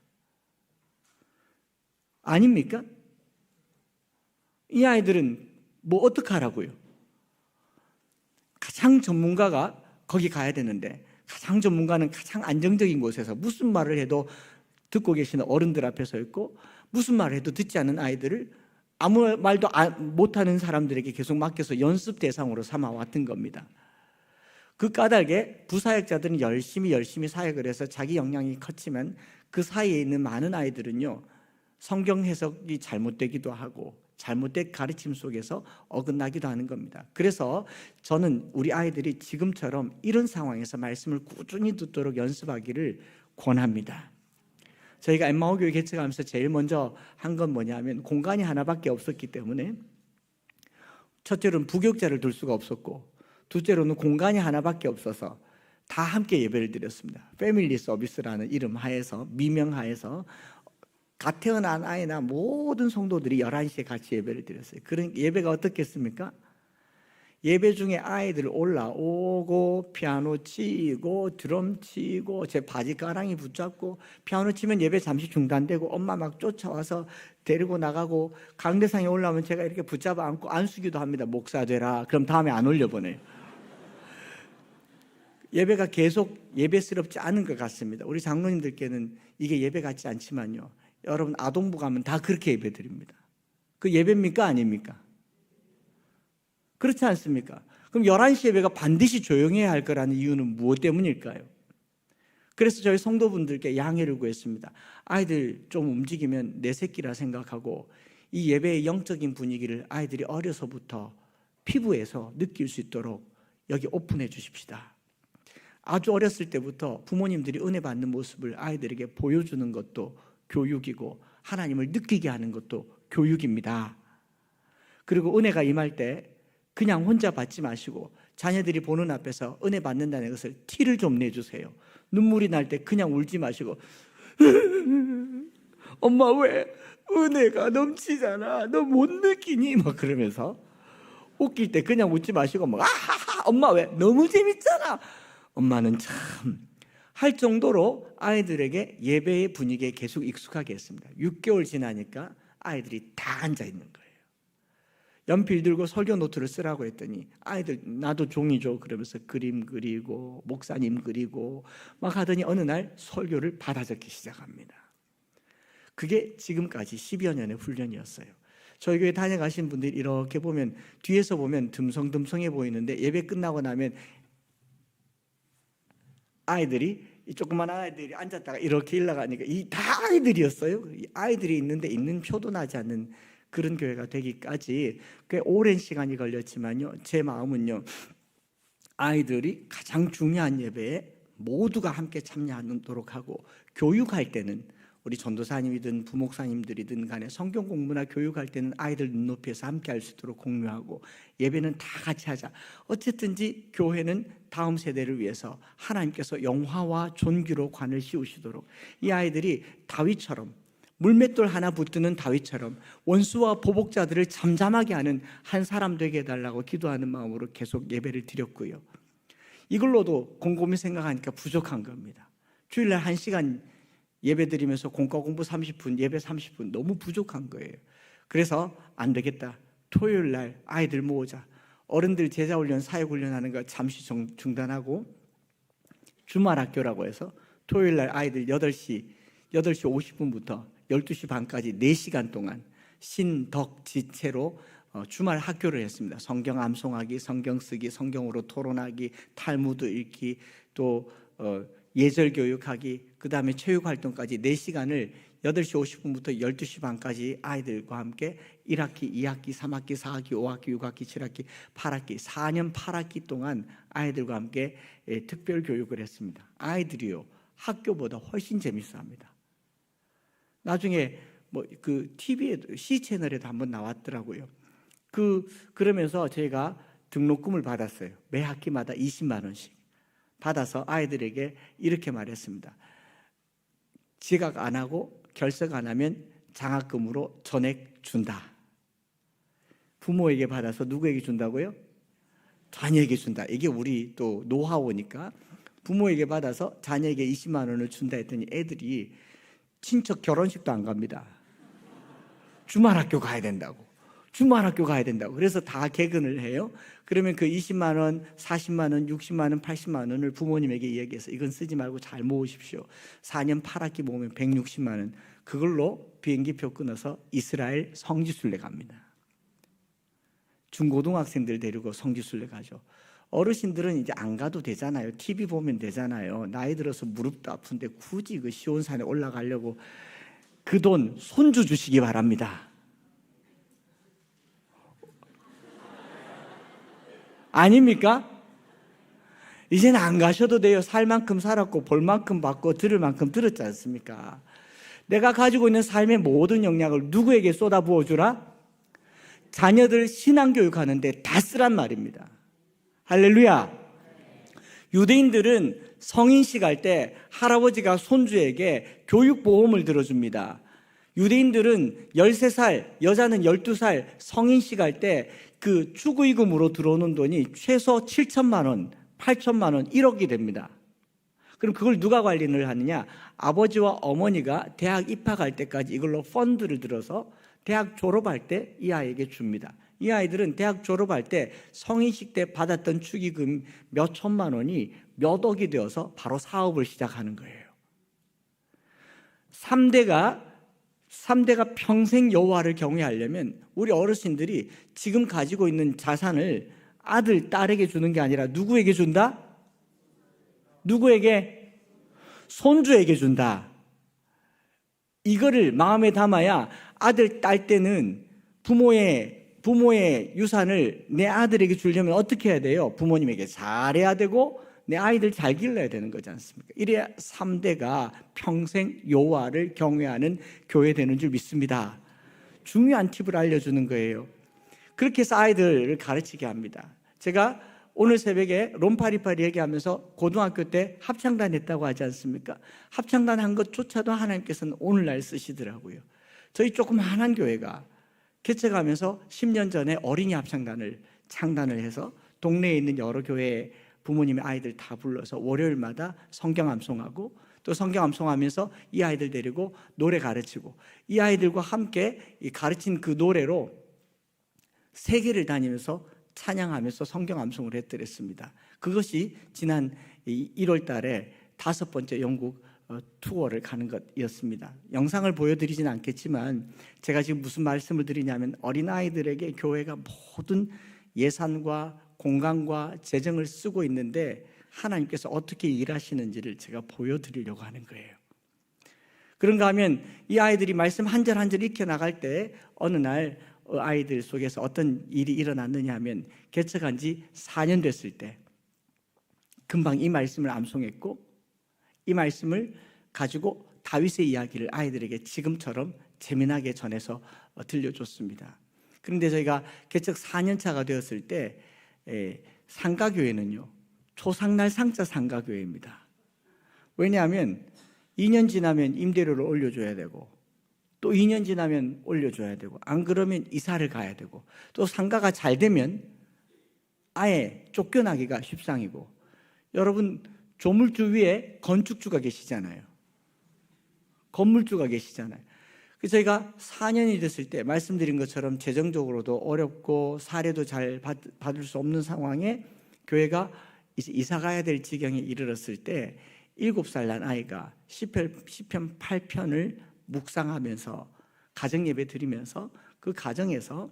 아닙니까? 이 아이들은 뭐 어떻게 하라고요? 가장 전문가가 거기 가야 되는데, 가장 전문가는 가장 안정적인 곳에서 무슨 말을 해도 듣고 계시는 어른들 앞에 서 있고, 무슨 말을 해도 듣지 않는 아이들을 아무 말도 못하는 사람들에게 계속 맡겨서 연습 대상으로 삼아왔던 겁니다. 그 까닭에 부사역자들은 열심히 사역을 해서 자기 역량이 컸지만, 그 사이에 있는 많은 아이들은요, 성경 해석이 잘못되기도 하고 잘못된 가르침 속에서 어긋나기도 하는 겁니다. 그래서 저는 우리 아이들이 지금처럼 이런 상황에서 말씀을 꾸준히 듣도록 연습하기를 권합니다. 저희가 엠마오 교회 개척하면서 제일 먼저 한 건 뭐냐면, 공간이 하나밖에 없었기 때문에 첫째로는 부교육자를 둘 수가 없었고, 둘째로는 공간이 하나밖에 없어서 다 함께 예배를 드렸습니다. 패밀리 서비스라는 이름 하에서, 미명 하에서 갓 태어난 아이나 모든 성도들이 11시에 같이 예배를 드렸어요. 그런 예배가 어떻겠습니까? 예배 중에 아이들 올라오고 피아노 치고 드럼 치고 제 바지가랑이 붙잡고, 피아노 치면 예배 잠시 중단되고 엄마 막 쫓아와서 데리고 나가고, 강대상에 올라오면 제가 이렇게 붙잡아 안고 안수기도 합니다. 목사 되라. 그럼 다음에 안 올려보내요. 예배가 계속 예배스럽지 않은 것 같습니다. 우리 장로님들께는 이게 예배 같지 않지만요, 여러분 아동부 가면 다 그렇게 예배 드립니다. 그 예배입니까? 아닙니까? 그렇지 않습니까? 그럼 11시 예배가 반드시 조용해야 할 거라는 이유는 무엇 때문일까요? 그래서 저희 성도분들께 양해를 구했습니다. 아이들 좀 움직이면 내 새끼라 생각하고, 이 예배의 영적인 분위기를 아이들이 어려서부터 피부에서 느낄 수 있도록 여기 오픈해 주십시다. 아주 어렸을 때부터 부모님들이 은혜 받는 모습을 아이들에게 보여주는 것도 교육이고, 하나님을 느끼게 하는 것도 교육입니다. 그리고 은혜가 임할 때 그냥 혼자 받지 마시고 자녀들이 보는 앞에서 은혜 받는다는 것을 티를 좀 내주세요. 눈물이 날 때 그냥 울지 마시고 엄마 왜 은혜가 넘치잖아, 너 못 느끼니? 막 그러면서 웃길 때 그냥 웃지 마시고 막 아하하 엄마 왜 너무 재밌잖아, 엄마는 참 할 정도로 아이들에게 예배의 분위기에 계속 익숙하게 했습니다. 6개월 지나니까 아이들이 다 앉아 있는 거예요. 연필 들고 설교 노트를 쓰라고 했더니 아이들 나도 종이 줘 그러면서 그림 그리고 목사님 그리고 막 하더니 어느 날 설교를 받아 적기 시작합니다. 그게 지금까지 10여 년의 훈련이었어요. 저희 교회 다녀가신 분들이 이렇게 보면 뒤에서 보면 듬성듬성해 보이는데 예배 끝나고 나면 아이들이 이 조그만 아이들이 앉았다가 이렇게 일어가니까 이 다 아이들이었어요. 이 아이들이 있는데 있는 표도 나지 않는 그런 교회가 되기까지 꽤 오랜 시간이 걸렸지만요, 제 마음은요, 아이들이 가장 중요한 예배에 모두가 함께 참여하도록 하고, 교육할 때는 우리 전도사님이든 부목사님들이든 간에 성경 공부나 교육할 때는 아이들 눈높이에서 함께 할 수 있도록 공유하고, 예배는 다 같이 하자. 어쨌든지 교회는 다음 세대를 위해서 하나님께서 영화와 존귀로 관을 씌우시도록, 이 아이들이 다윗처럼, 물맷돌 하나 붙드는 다윗처럼 원수와 보복자들을 잠잠하게 하는 한 사람 되게 해달라고 기도하는 마음으로 계속 예배를 드렸고요. 이걸로도 곰곰이 생각하니까 부족한 겁니다. 주일날 1시간 예배 드리면서 공과 공부 30분, 예배 30분 너무 부족한 거예요. 그래서 안 되겠다, 토요일날 아이들 모으자. 어른들 제자훈련, 사역훈련 거 잠시 중단하고 주말 학교라고 해서 토요일날 아이들 8시 50분부터 12시 반까지 4시간 동안 신덕지체로 주말 학교를 했습니다. 성경 암송하기, 성경 쓰기, 성경으로 토론하기, 탈무드 읽기, 또 예절 교육하기, 그 다음에 체육활동까지 4시간을 8시 50분부터 12시 반까지 아이들과 함께 1학기, 2학기, 3학기, 4학기, 5학기, 6학기, 7학기, 8학기 4년 8학기 동안 아이들과 함께 특별 교육을 했습니다. 아이들이요, 학교보다 훨씬 재밌어합니다. 나중에 뭐 그 TV에도, C 채널에도 한번 나왔더라고요. 그러면서 저희가 등록금을 받았어요. 매 학기마다 20만 원씩 받아서 아이들에게 이렇게 말했습니다. 지각 안 하고 결석 안 하면 장학금으로 전액 준다. 부모에게 받아서 누구에게 준다고요? 자녀에게 준다. 이게 우리 또 노하우니까 부모에게 받아서 자녀에게 20만 원을 준다 했더니 애들이 친척 결혼식도 안 갑니다. 주말 학교 가야 된다고. 주말 학교 가야 된다고. 그래서 다 개근을 해요. 그러면 그 20만 원, 40만 원, 60만 원, 80만 원을 부모님에게 이야기해서 이건 쓰지 말고 잘 모으십시오. 4년 8학기 모으면 160만 원. 그걸로 비행기표 끊어서 이스라엘 성지순례 갑니다. 중고등학생들 데리고 성지순례 가죠. 어르신들은 이제 안 가도 되잖아요. TV 보면 되잖아요. 나이 들어서 무릎도 아픈데 굳이 그 시온산에 올라가려고. 그 돈 손주 주시기 바랍니다. 아닙니까? 이제는 안 가셔도 돼요. 살 만큼 살았고 볼 만큼 받고 들을 만큼 들었지 않습니까? 내가 가지고 있는 삶의 모든 영향을 누구에게 쏟아부어 주라? 자녀들 신앙교육하는데 다 쓰란 말입니다. 할렐루야. 유대인들은 성인식 할 때 할아버지가 손주에게 교육보험을 들어줍니다. 유대인들은 13살, 여자는 12살 성인식 할 때 그 축의금으로 들어오는 돈이 최소 7천만 원, 8천만 원, 1억이 됩니다. 그럼 그걸 누가 관리를 하느냐? 아버지와 어머니가 대학 입학할 때까지 이걸로 펀드를 들어서 대학 졸업할 때 이 아이에게 줍니다. 이 아이들은 대학 졸업할 때 성인식 때 받았던 축의금 몇 천만 원이 몇 억이 되어서 바로 사업을 시작하는 거예요. 3대가 평생 여호와를 경외하려면 우리 어르신들이 지금 가지고 있는 자산을 아들, 딸에게 주는 게 아니라 누구에게 준다? 누구에게? 손주에게 준다. 이거를 마음에 담아야 아들, 딸 때는 부모의 유산을 내 아들에게 주려면 어떻게 해야 돼요? 부모님에게 잘해야 되고 내 아이들 잘 길러야 되는 거지 않습니까? 이래야 3대가 평생 여호와를 경외하는 교회 되는 줄 믿습니다. 중요한 팁을 알려주는 거예요. 그렇게 해서 아이들을 가르치게 합니다. 제가 오늘 새벽에 롬파리파리 얘기하면서 고등학교 때 합창단 했다고 하지 않습니까? 합창단 한 것조차도 하나님께서는 오늘날 쓰시더라고요. 저희 조그마한 교회가 개척하면서 10년 전에 어린이 합창단을 창단을 해서 동네에 있는 여러 교회 부모님의 아이들 다 불러서 월요일마다 성경 암송하고 또 성경 암송하면서 이 아이들 데리고 노래 가르치고 이 아이들과 함께 가르친 그 노래로 세계를 다니면서 찬양하면서 성경 암송을 했더랬습니다. 그것이 지난 1월 달에 5번째 영국 투어를 가는 것이었습니다. 영상을 보여드리진 않겠지만 제가 지금 무슨 말씀을 드리냐면 어린아이들에게 교회가 모든 예산과 공간과 재정을 쓰고 있는데 하나님께서 어떻게 일하시는지를 제가 보여드리려고 하는 거예요. 그런가 하면 이 아이들이 말씀 한 절 한 절 익혀 나갈 때 어느 날 아이들 속에서 어떤 일이 일어났느냐 하면 개척한 지 4년 됐을 때 금방 이 말씀을 암송했고 이 말씀을 가지고 다윗의 이야기를 아이들에게 지금처럼 재미나게 전해서 들려줬습니다. 그런데 저희가 개척 4년 차가 되었을 때 상가교회는요, 초상날 상자 상가교회입니다. 왜냐하면 2년 지나면 임대료를 올려줘야 되고 또 2년 지나면 올려줘야 되고 안 그러면 이사를 가야 되고 또 상가가 잘 되면 아예 쫓겨나기가 십상이고, 여러분 조물주 위에 건축주가 계시잖아요. 건물주가 계시잖아요. 그래서 저희가 4년이 됐을 때 말씀드린 것처럼 재정적으로도 어렵고 사례도 잘 받을 수 없는 상황에 교회가 이제 이사 가야 될 지경에 이르렀을 때 7살 난 아이가 시편 8편을 묵상하면서 가정예배 드리면서 그 가정에서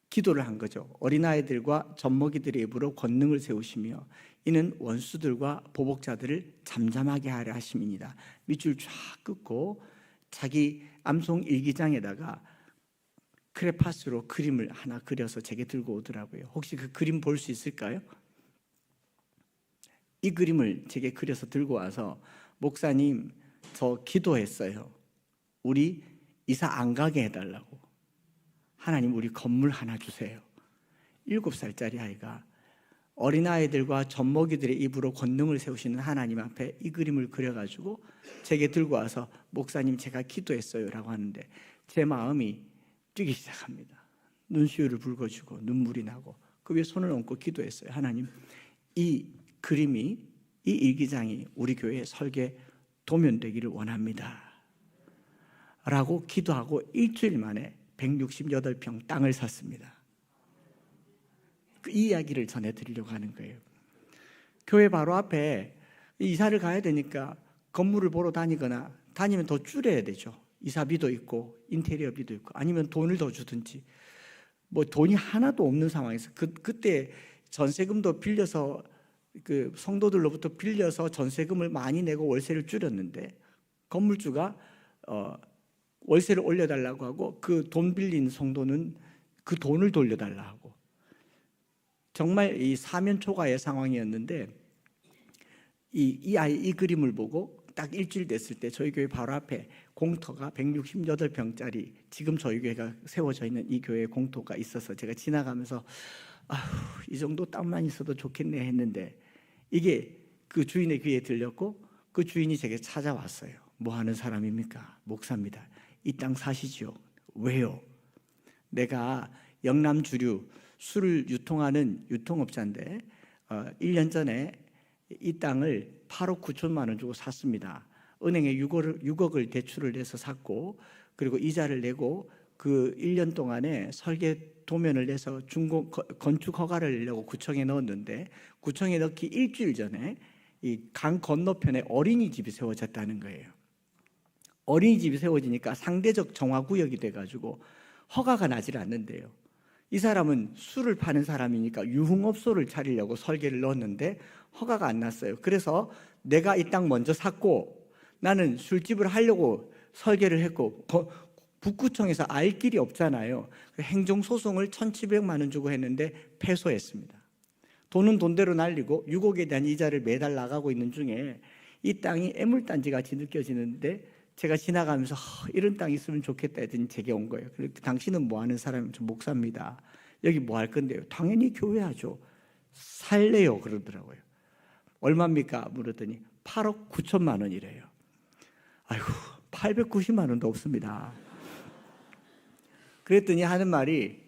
기도를 한 거죠. 어린아이들과 젖먹이들의 입으로 권능을 세우시며 이는 원수들과 보복자들을 잠잠하게 하려 하심이니라. 밑줄 쫙 긋고 자기 암송 일기장에다가 크레파스로 그림을 하나 그려서 제게 들고 오더라고요. 혹시 그 그림 볼 수 있을까요? 이 그림을 제게 그려서 들고 와서 목사님 저 기도했어요. 우리 이사 안 가게 해달라고. 하나님 우리 건물 하나 주세요. 7살짜리 아이가 어린아이들과 젖먹이들의 입으로 권능을 세우시는 하나님 앞에 이 그림을 그려가지고 제게 들고 와서 목사님 제가 기도했어요 라고 하는데 제 마음이 뛰기 시작합니다. 눈시울을 붉어지고 눈물이 나고 그 위에 손을 얹고 기도했어요. 하나님 이 그림이 이 일기장이 우리 교회의 설계 도면되기를 원합니다 라고 기도하고 일주일 만에 168평 땅을 샀습니다. 이 이야기를 전해드리려고 하는 거예요. 교회 바로 앞에 이사를 가야 되니까 건물을 보러 다니거나 다니면 더 줄여야 되죠. 이사비도 있고 인테리어비도 있고 아니면 돈을 더 주든지 뭐 돈이 하나도 없는 상황에서 그때 전세금도 빌려서 그 성도들로부터 빌려서 전세금을 많이 내고 월세를 줄였는데 건물주가 월세를 올려달라고 하고 그 돈 빌린 성도는 그 돈을 돌려달라 하고 정말 이 사면초가의 상황이었는데 이 아이 이 그림을 보고 딱 일주일 됐을 때 저희 교회 바로 앞에 공터가 168평짜리 지금 저희 교회가 세워져 있는 이 교회에 공터가 있어서 제가 지나가면서 아휴 이 정도 땅만 있어도 좋겠네 했는데 이게 그 주인의 귀에 들렸고 그 주인이 제게 찾아왔어요. 뭐 하는 사람입니까? 목사입니다. 이 땅 사시죠? 왜요? 내가 영남 주류 술을 유통하는 유통업자인데 1년 전에 이 땅을 8억 9천만 원 주고 샀습니다. 은행에 6억을 대출을 해서 샀고 그리고 이자를 내고 그 1년 동안에 설계 도면을 내서 건축 허가를 내려고 구청에 넣었는데 구청에 넣기 일주일 전에 이 강 건너편에 어린이집이 세워졌다는 거예요. 어린이집이 세워지니까 상대적 정화구역이 돼가지고 허가가 나질 않는데요. 이 사람은 술을 파는 사람이니까 유흥업소를 차리려고 설계를 넣었는데 허가가 안 났어요. 그래서 내가 이 땅 먼저 샀고 나는 술집을 하려고 설계를 했고 북구청에서 알 길이 없잖아요. 행정소송을 1,700만 원 주고 했는데 패소했습니다. 돈은 돈대로 날리고 6억에 대한 이자를 매달 나가고 있는 중에 이 땅이 애물단지같이 느껴지는데 제가 지나가면서 이런 땅 있으면 좋겠다 했더니 제게 온 거예요. 당신은 뭐 하는 사람이면 저 목사입니다. 여기 뭐 할 건데요? 당연히 교회하죠. 살래요 그러더라고요. 얼마입니까? 물었더니 8억 9천만 원이래요. 아이고 890만 원도 없습니다. 그랬더니 하는 말이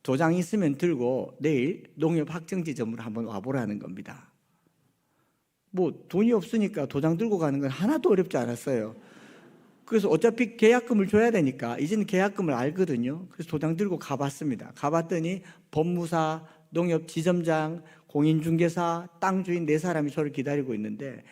도장 있으면 들고 내일 농협학정지점으로 한번 와보라는 겁니다. 뭐 돈이 없으니까 도장 들고 가는 건 하나도 어렵지 않았어요. 그래서 어차피 계약금을 줘야 되니까 이제는 계약금을 알거든요. 그래서 도장 들고 가봤습니다. 가봤더니 법무사, 농협지점장, 공인중개사, 땅 주인 4사람이 저를 기다리고 있는데,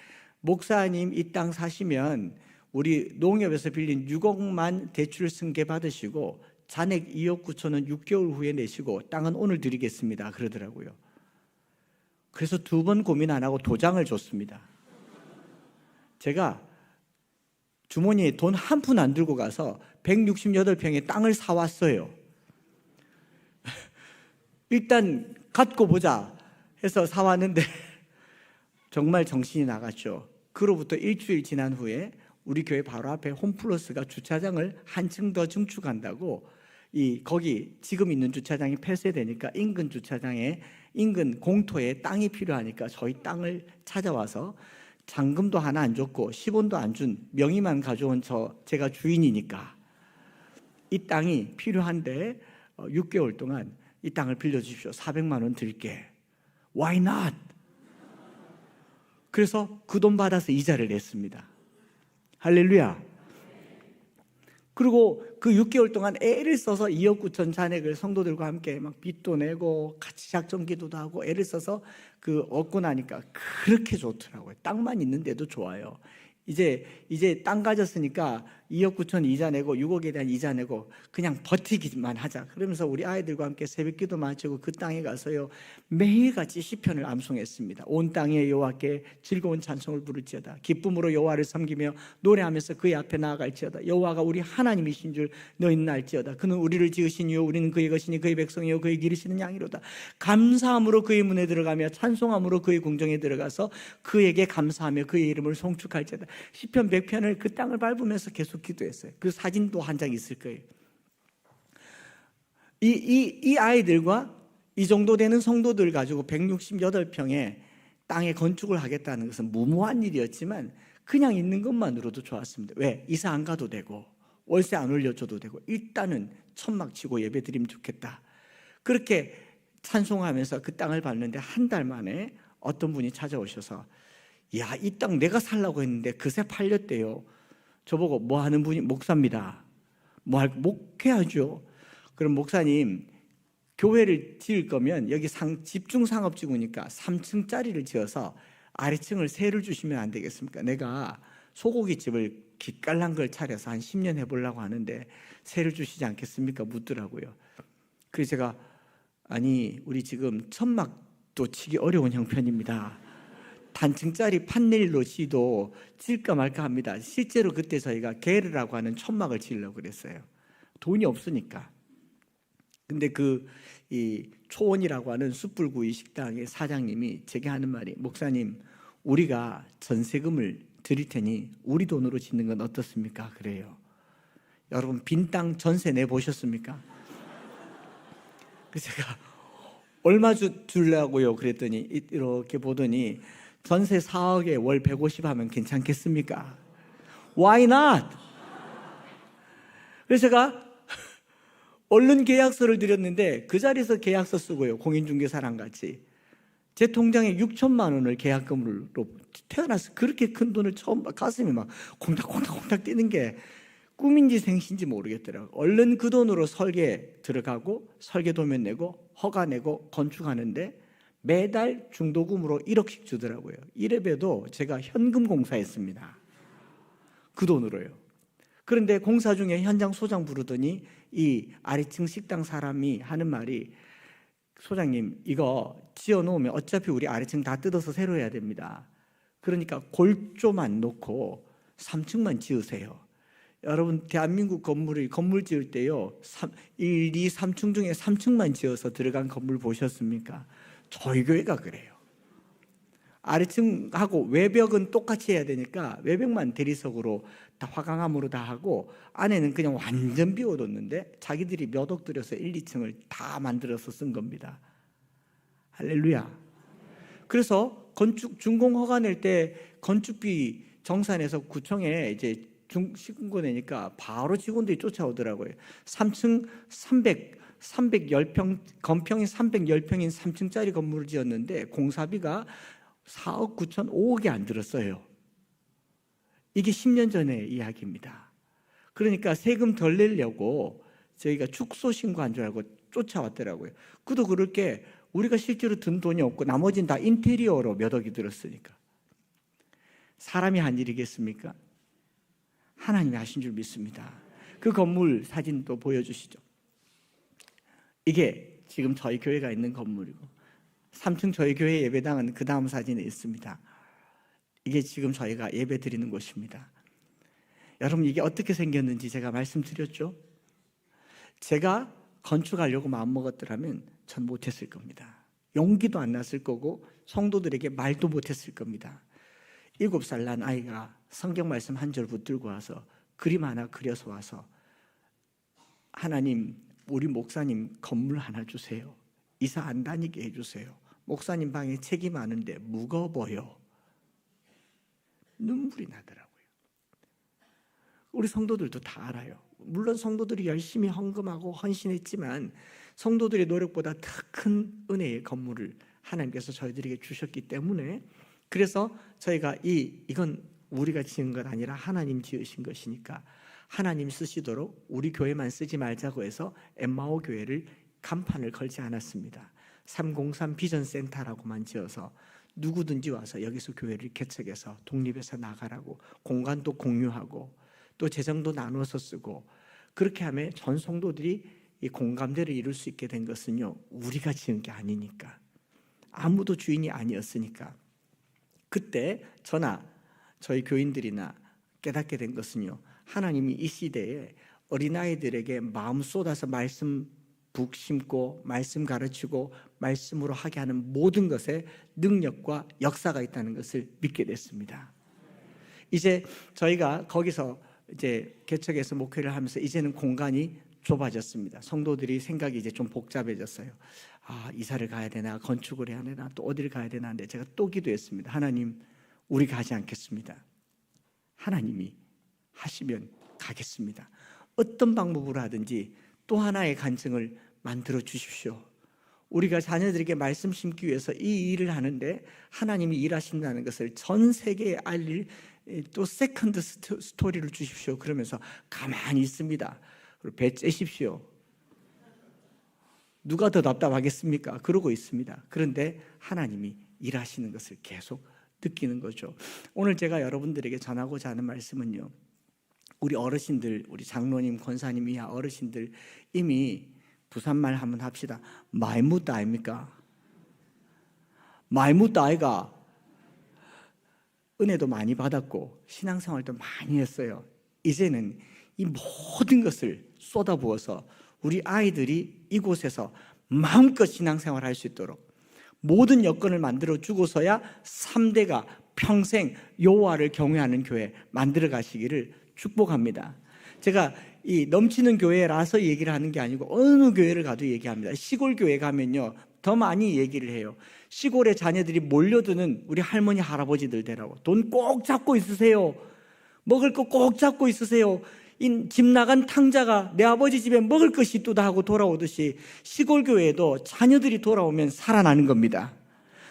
목사님 이 땅 사시면 우리 농협에서 빌린 6억만 대출 승계 받으시고 잔액 2억 9천원 6개월 후에 내시고 땅은 오늘 드리겠습니다 그러더라고요. 그래서 2번 고민 안 하고 도장을 줬습니다. 제가 주머니에 돈 한 푼 안 들고 가서 168평의 땅을 사왔어요. 일단 갖고 보자 해서 사왔는데 정말 정신이 나갔죠. 그로부터 일주일 지난 후에 우리 교회 바로 앞에 홈플러스가 주차장을 한층 더 증축한다고, 거기 지금 있는 주차장이 폐쇄되니까 인근 주차장에, 인근 공터에 땅이 필요하니까 저희 땅을 찾아와서 잔금도 하나 안 줬고 10원도 안 준 명의만 가져온 제가 주인이니까 이 땅이 필요한데 6개월 동안 이 땅을 빌려주십시오. 400만 원 드릴게. Why not? 그래서 그 돈 받아서 이자를 냈습니다. 할렐루야. 그리고 그 6개월 동안 애를 써서 2억 9천 잔액을 성도들과 함께 막 빚도 내고 같이 작정 기도도 하고 애를 써서 얻고 나니까 그렇게 좋더라고요. 땅만 있는데도 좋아요. 이제 땅 가졌으니까 2억 9천 이자 내고 6억에 대한 이자 내고 그냥 버티기만 하자. 그러면서 우리 아이들과 함께 새벽기도 마치고 그 땅에 가서요 매일같이 시편을 암송했습니다. 온 땅에 여호와께 즐거운 찬송을 부를지어다. 기쁨으로 여호와를 섬기며 노래하면서 그의 앞에 나아갈지어다. 여호와가 우리 하나님이신 줄 너희는 알지어다. 그는 우리를 지으신 이요 우리는 그의 것이니 그의 백성이요 그의 기르시는 양이로다. 감사함으로 그의 문에 들어가며 찬송함으로 그의 궁정에 들어가서 그에게 감사하며 그의 이름을 송축할지어다. 시편 100편을 그 땅을 밟으면서 계속 기도했어요. 그 사진도 한 장 있을 거예요. 이 아이들과 이 정도 되는 성도들 가지고 168평의 땅에 건축을 하겠다는 것은 무모한 일이었지만 그냥 있는 것만으로도 좋았습니다. 왜? 이사 안 가도 되고 월세 안 올려줘도 되고 일단은 천막 치고 예배 드리면 좋겠다. 그렇게 찬송하면서 그 땅을 밟는데 한 달 만에 어떤 분이 찾아오셔서 야, 이 땅 내가 살라고 했는데 그새 팔렸대요. 저보고 뭐 하는 분이? 목사입니다. 목회하죠. 그럼 목사님 교회를 지을 거면 여기 집중상업지구니까 3층짜리를 지어서 아래층을 세를 주시면 안 되겠습니까? 내가 소고기집을 기깔난 걸 차려서 한 10년 해보려고 하는데 세를 주시지 않겠습니까? 묻더라고요. 그래서 제가 아니 우리 지금 천막도 치기 어려운 형편입니다. 단층짜리 판넬로 지도 칠까 말까 합니다. 실제로 그때 저희가 게르라고 하는 천막을 지으려고 그랬어요. 돈이 없으니까. 근데 이 초원이라고 하는 숯불구이 식당의 사장님이 제게 하는 말이 목사님 우리가 전세금을 드릴 테니 우리 돈으로 짓는 건 어떻습니까? 그래요. 여러분 빈 땅 전세 내보셨습니까? 그래서 제가 얼마 주려고요? 그랬더니 이렇게 보더니 전세 4억에 월 150 하면 괜찮겠습니까? Why not? 그래서 제가 얼른 계약서를 드렸는데 그 자리에서 계약서 쓰고요. 공인중개사랑 같이 제 통장에 6천만 원을 계약금으로 태어나서 그렇게 큰 돈을 처음 가슴이 막 콩닥콩닥콩닥 뛰는 게 꿈인지 생신지 모르겠더라고요. 얼른 그 돈으로 설계 들어가고 설계 도면 내고 허가 내고 건축하는데 매달 중도금으로 1억씩 주더라고요. 이래봬도 제가 현금 공사했습니다. 그 돈으로요. 그런데 공사 중에 현장 소장 부르더니 이 아래층 식당 사람이 하는 말이 소장님 이거 지어놓으면 어차피 우리 아래층 다 뜯어서 새로 해야 됩니다. 그러니까 골조만 놓고 3층만 지으세요. 여러분 대한민국 건물 지을 때요 1, 2, 3층 중에 3층만 지어서 들어간 건물 보셨습니까? 저희 교회가 그래요. 아래층하고 외벽은 똑같이 해야 되니까 외벽만 대리석으로 다 화강암으로 다 하고 안에는 그냥 완전 비워뒀는데 자기들이 몇 억 들여서 1, 2층을 다 만들어서 쓴 겁니다. 할렐루야. 그래서 건축 준공 허가 낼 때 건축비 정산해서 구청에 이제 시군고 내니까 바로 직원들이 쫓아오더라고요. 3층 310평, 건평이 310평인 3층짜리 건물을 지었는데 공사비가 4억 9천 5억이 안 들었어요. 이게 10년 전의 이야기입니다. 그러니까 세금 덜 내려고 저희가 축소 신고한 줄 알고 쫓아왔더라고요. 그도 그럴 게 우리가 실제로 든 돈이 없고 나머지는 다 인테리어로 몇 억이 들었으니까. 사람이 한 일이겠습니까? 하나님이 하신 줄 믿습니다. 그 건물 사진도 보여주시죠. 이게 지금 저희 교회가 있는 건물이고 3층 저희 교회 예배당은 그 다음 사진에 있습니다. 이게 지금 저희가 예배 드리는 곳입니다. 여러분, 이게 어떻게 생겼는지 제가 말씀드렸죠? 제가 건축하려고 마음먹었더라면 전 못했을 겁니다. 용기도 안 났을 거고 성도들에게 말도 못했을 겁니다. 7살 난 아이가 성경 말씀 한 절 붙들고 와서 그림 하나 그려서 와서 하나님, 우리 목사님 건물 하나 주세요. 이사 안 다니게 해주세요. 목사님 방에 책이 많은데 무거워요. 눈물이 나더라고요. 우리 성도들도 다 알아요. 물론 성도들이 열심히 헌금하고 헌신했지만 성도들의 노력보다 더 큰 은혜의 건물을 하나님께서 저희들에게 주셨기 때문에, 그래서 저희가 이건 우리가 지은 것 아니라 하나님 지으신 것이니까 하나님 쓰시도록 우리 교회만 쓰지 말자고 해서 엠마오 교회를 간판을 걸지 않았습니다. 303 비전센터라고만 지어서 누구든지 와서 여기서 교회를 개척해서 독립해서 나가라고, 공간도 공유하고 또 재정도 나눠서 쓰고, 그렇게 하면 전 성도들이 이 공감대를 이룰 수 있게 된 것은요, 우리가 지은 게 아니니까, 아무도 주인이 아니었으니까. 그때 저나 저희 교인들이나 깨닫게 된 것은요, 하나님이 이 시대에 어린아이들에게 마음 쏟아서 말씀 북 심고 말씀 가르치고 말씀으로 하게 하는 모든 것에 능력과 역사가 있다는 것을 믿게 됐습니다. 이제 저희가 거기서 이제 개척해서 목회를 하면서 이제는 공간이 좁아졌습니다. 성도들이 생각이 이제 좀 복잡해졌어요. 이사를 가야 되나, 건축을 해야 되나, 또 어디를 가야 되나 하는데 제가 또 기도했습니다. 하나님, 우리 가지 않겠습니다. 하나님이 하시면 가겠습니다. 어떤 방법으로 하든지 또 하나의 간증을 만들어 주십시오. 우리가 자녀들에게 말씀 심기 위해서 이 일을 하는데 하나님이 일하신다는 것을 전 세계에 알릴 또 세컨드 스토리를 주십시오. 그러면서 가만히 있습니다. 배 째십시오. 누가 더 답답하겠습니까? 그러고 있습니다. 그런데 하나님이 일하시는 것을 계속 느끼는 거죠. 오늘 제가 여러분들에게 전하고자 하는 말씀은요, 우리 어르신들, 우리 장로님, 권사님 이하 어르신들, 이미 부산말 한번 합시다. 많이 묻다 아닙니까? 많이 묻다 아이가. 은혜도 많이 받았고 신앙생활도 많이 했어요. 이제는 이 모든 것을 쏟아부어서 우리 아이들이 이곳에서 마음껏 신앙생활을 할 수 있도록 모든 여건을 만들어 주고서야 3대가 평생 여호와를 경외하는 교회 만들어 가시기를 축복합니다. 제가 이 넘치는 교회라서 얘기를 하는 게 아니고 어느 교회를 가도 얘기합니다. 시골 교회 가면요, 더 많이 얘기를 해요. 시골에 자녀들이 몰려드는 우리 할머니 할아버지들 되라고. 돈 꼭 잡고 있으세요. 먹을 거 꼭 잡고 있으세요. 집 나간 탕자가 내 아버지 집에 먹을 것이 있도다 하고 돌아오듯이 시골 교회도 자녀들이 돌아오면 살아나는 겁니다.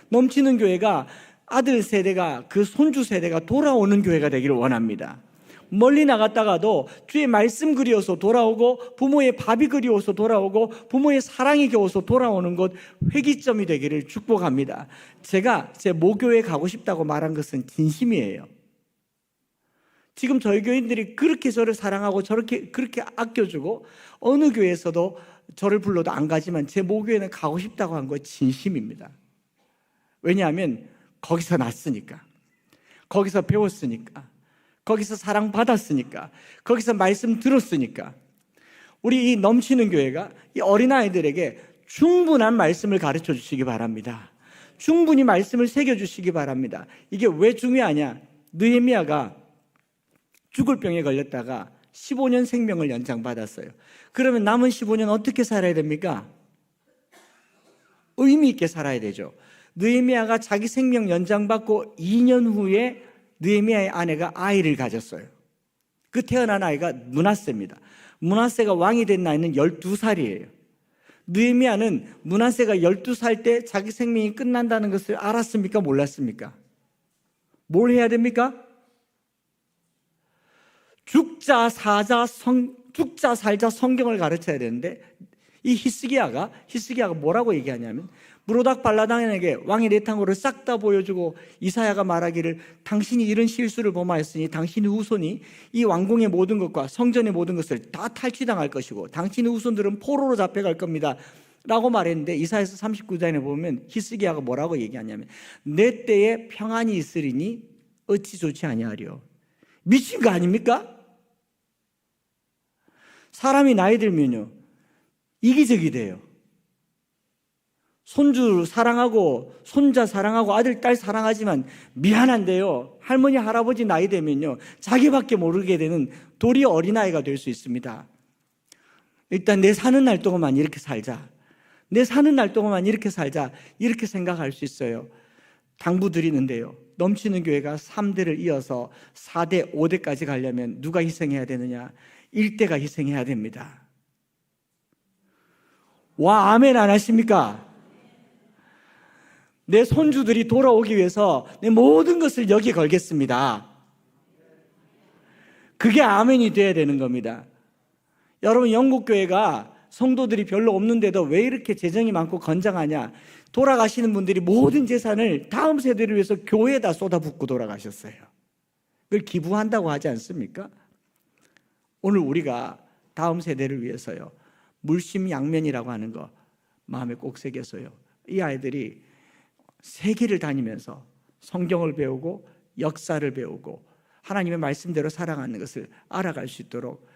넘치는 교회가 아들 세대가, 그 손주 세대가 돌아오는 교회가 되기를 원합니다. 멀리 나갔다가도 주의 말씀 그리워서 돌아오고 부모의 밥이 그리워서 돌아오고 부모의 사랑이 겨워서 돌아오는 것, 회기점이 되기를 축복합니다. 제가 제 모교에 가고 싶다고 말한 것은 진심이에요. 지금 저희 교인들이 그렇게 저를 사랑하고 그렇게 아껴주고 어느 교회에서도 저를 불러도 안 가지만 제 모교에는 가고 싶다고 한 거 진심입니다. 왜냐하면 거기서 났으니까, 거기서 배웠으니까, 거기서 사랑받았으니까, 거기서 말씀 들었으니까. 우리 이 넘치는 교회가 이 어린아이들에게 충분한 말씀을 가르쳐 주시기 바랍니다. 충분히 말씀을 새겨주시기 바랍니다. 이게 왜 중요하냐? 느헤미야가 죽을 병에 걸렸다가 15년 생명을 연장받았어요. 그러면 남은 15년 어떻게 살아야 됩니까? 의미 있게 살아야 되죠. 느헤미야가 자기 생명 연장받고 2년 후에 느헤미야의 아내가 아이를 가졌어요. 그 태어난 아이가 므낫세입니다. 므낫세가 왕이 된 나이는 12살이에요. 느헤미야는 므낫세가 12살 때 자기 생명이 끝난다는 것을 알았습니까? 몰랐습니까? 뭘 해야 됩니까? 죽자 살자 성경을 가르쳐야 되는데 이 히스기야가 뭐라고 얘기하냐면 무로닥 발라당에게 왕의 내탕으로 싹 다 보여주고 이사야가 말하기를 당신이 이런 실수를 범하였으니 당신의 후손이 이 왕궁의 모든 것과 성전의 모든 것을 다 탈취당할 것이고 당신의 후손들은 포로로 잡혀갈 겁니다 라고 말했는데 이사야서 39장에 보면 히스기야가 뭐라고 얘기하냐면 내 때에 평안이 있으리니 어찌 좋지 아니하리요. 미친 거 아닙니까? 사람이 나이 들면요 이기적이 돼요. 손주 사랑하고 손자 사랑하고 아들 딸 사랑하지만 미안한데요 할머니 할아버지 나이 되면요 자기밖에 모르게 되는 도리 어린아이가 될 수 있습니다. 일단 내 사는 날 동안만 이렇게 살자, 내 사는 날 동안만 이렇게 살자 이렇게 생각할 수 있어요. 당부 드리는데요 넘치는 교회가 3대를 이어서 4대 5대까지 가려면 누가 희생해야 되느냐? 1대가 희생해야 됩니다. 와 아멘 안 하십니까? 내 손주들이 돌아오기 위해서 내 모든 것을 여기 걸겠습니다. 그게 아멘이 돼야 되는 겁니다. 여러분 영국교회가 성도들이 별로 없는데도 왜 이렇게 재정이 많고 건장하냐? 돌아가시는 분들이 모든 재산을 다음 세대를 위해서 교회에다 쏟아붓고 돌아가셨어요. 그걸 기부한다고 하지 않습니까? 오늘 우리가 다음 세대를 위해서요 물심양면이라고 하는 거 마음에 꼭 새겨서요 이 아이들이 세계를 다니면서 성경을 배우고 역사를 배우고 하나님의 말씀대로 살아가는 것을 알아갈 수 있도록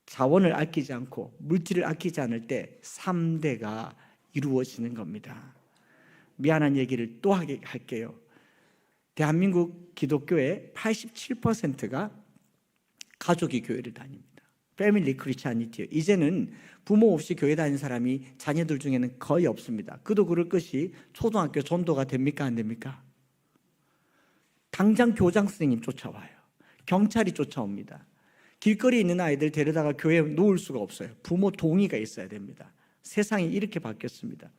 자원을 아끼지 않고 물질을 아끼지 않을 때 3대가 이루어지는 겁니다. 미안한 얘기를 또 할게요. 대한민국 기독교의 87%가 가족이 교회를 다닙니다. 패밀리 크리스찬이티요. 이제는 부모 없이 교회 다니는 사람이 자녀들 중에는 거의 없습니다. 그도 그럴 것이 초등학교 전도가 됩니까 안 됩니까? 당장 교장 선생님 쫓아와요. 경찰이 쫓아옵니다. 길거리에 있는 아이들 데려다가 교회에 놓을 수가 없어요. 부모 동의가 있어야 됩니다. 세상이 이렇게 바뀌었습니다.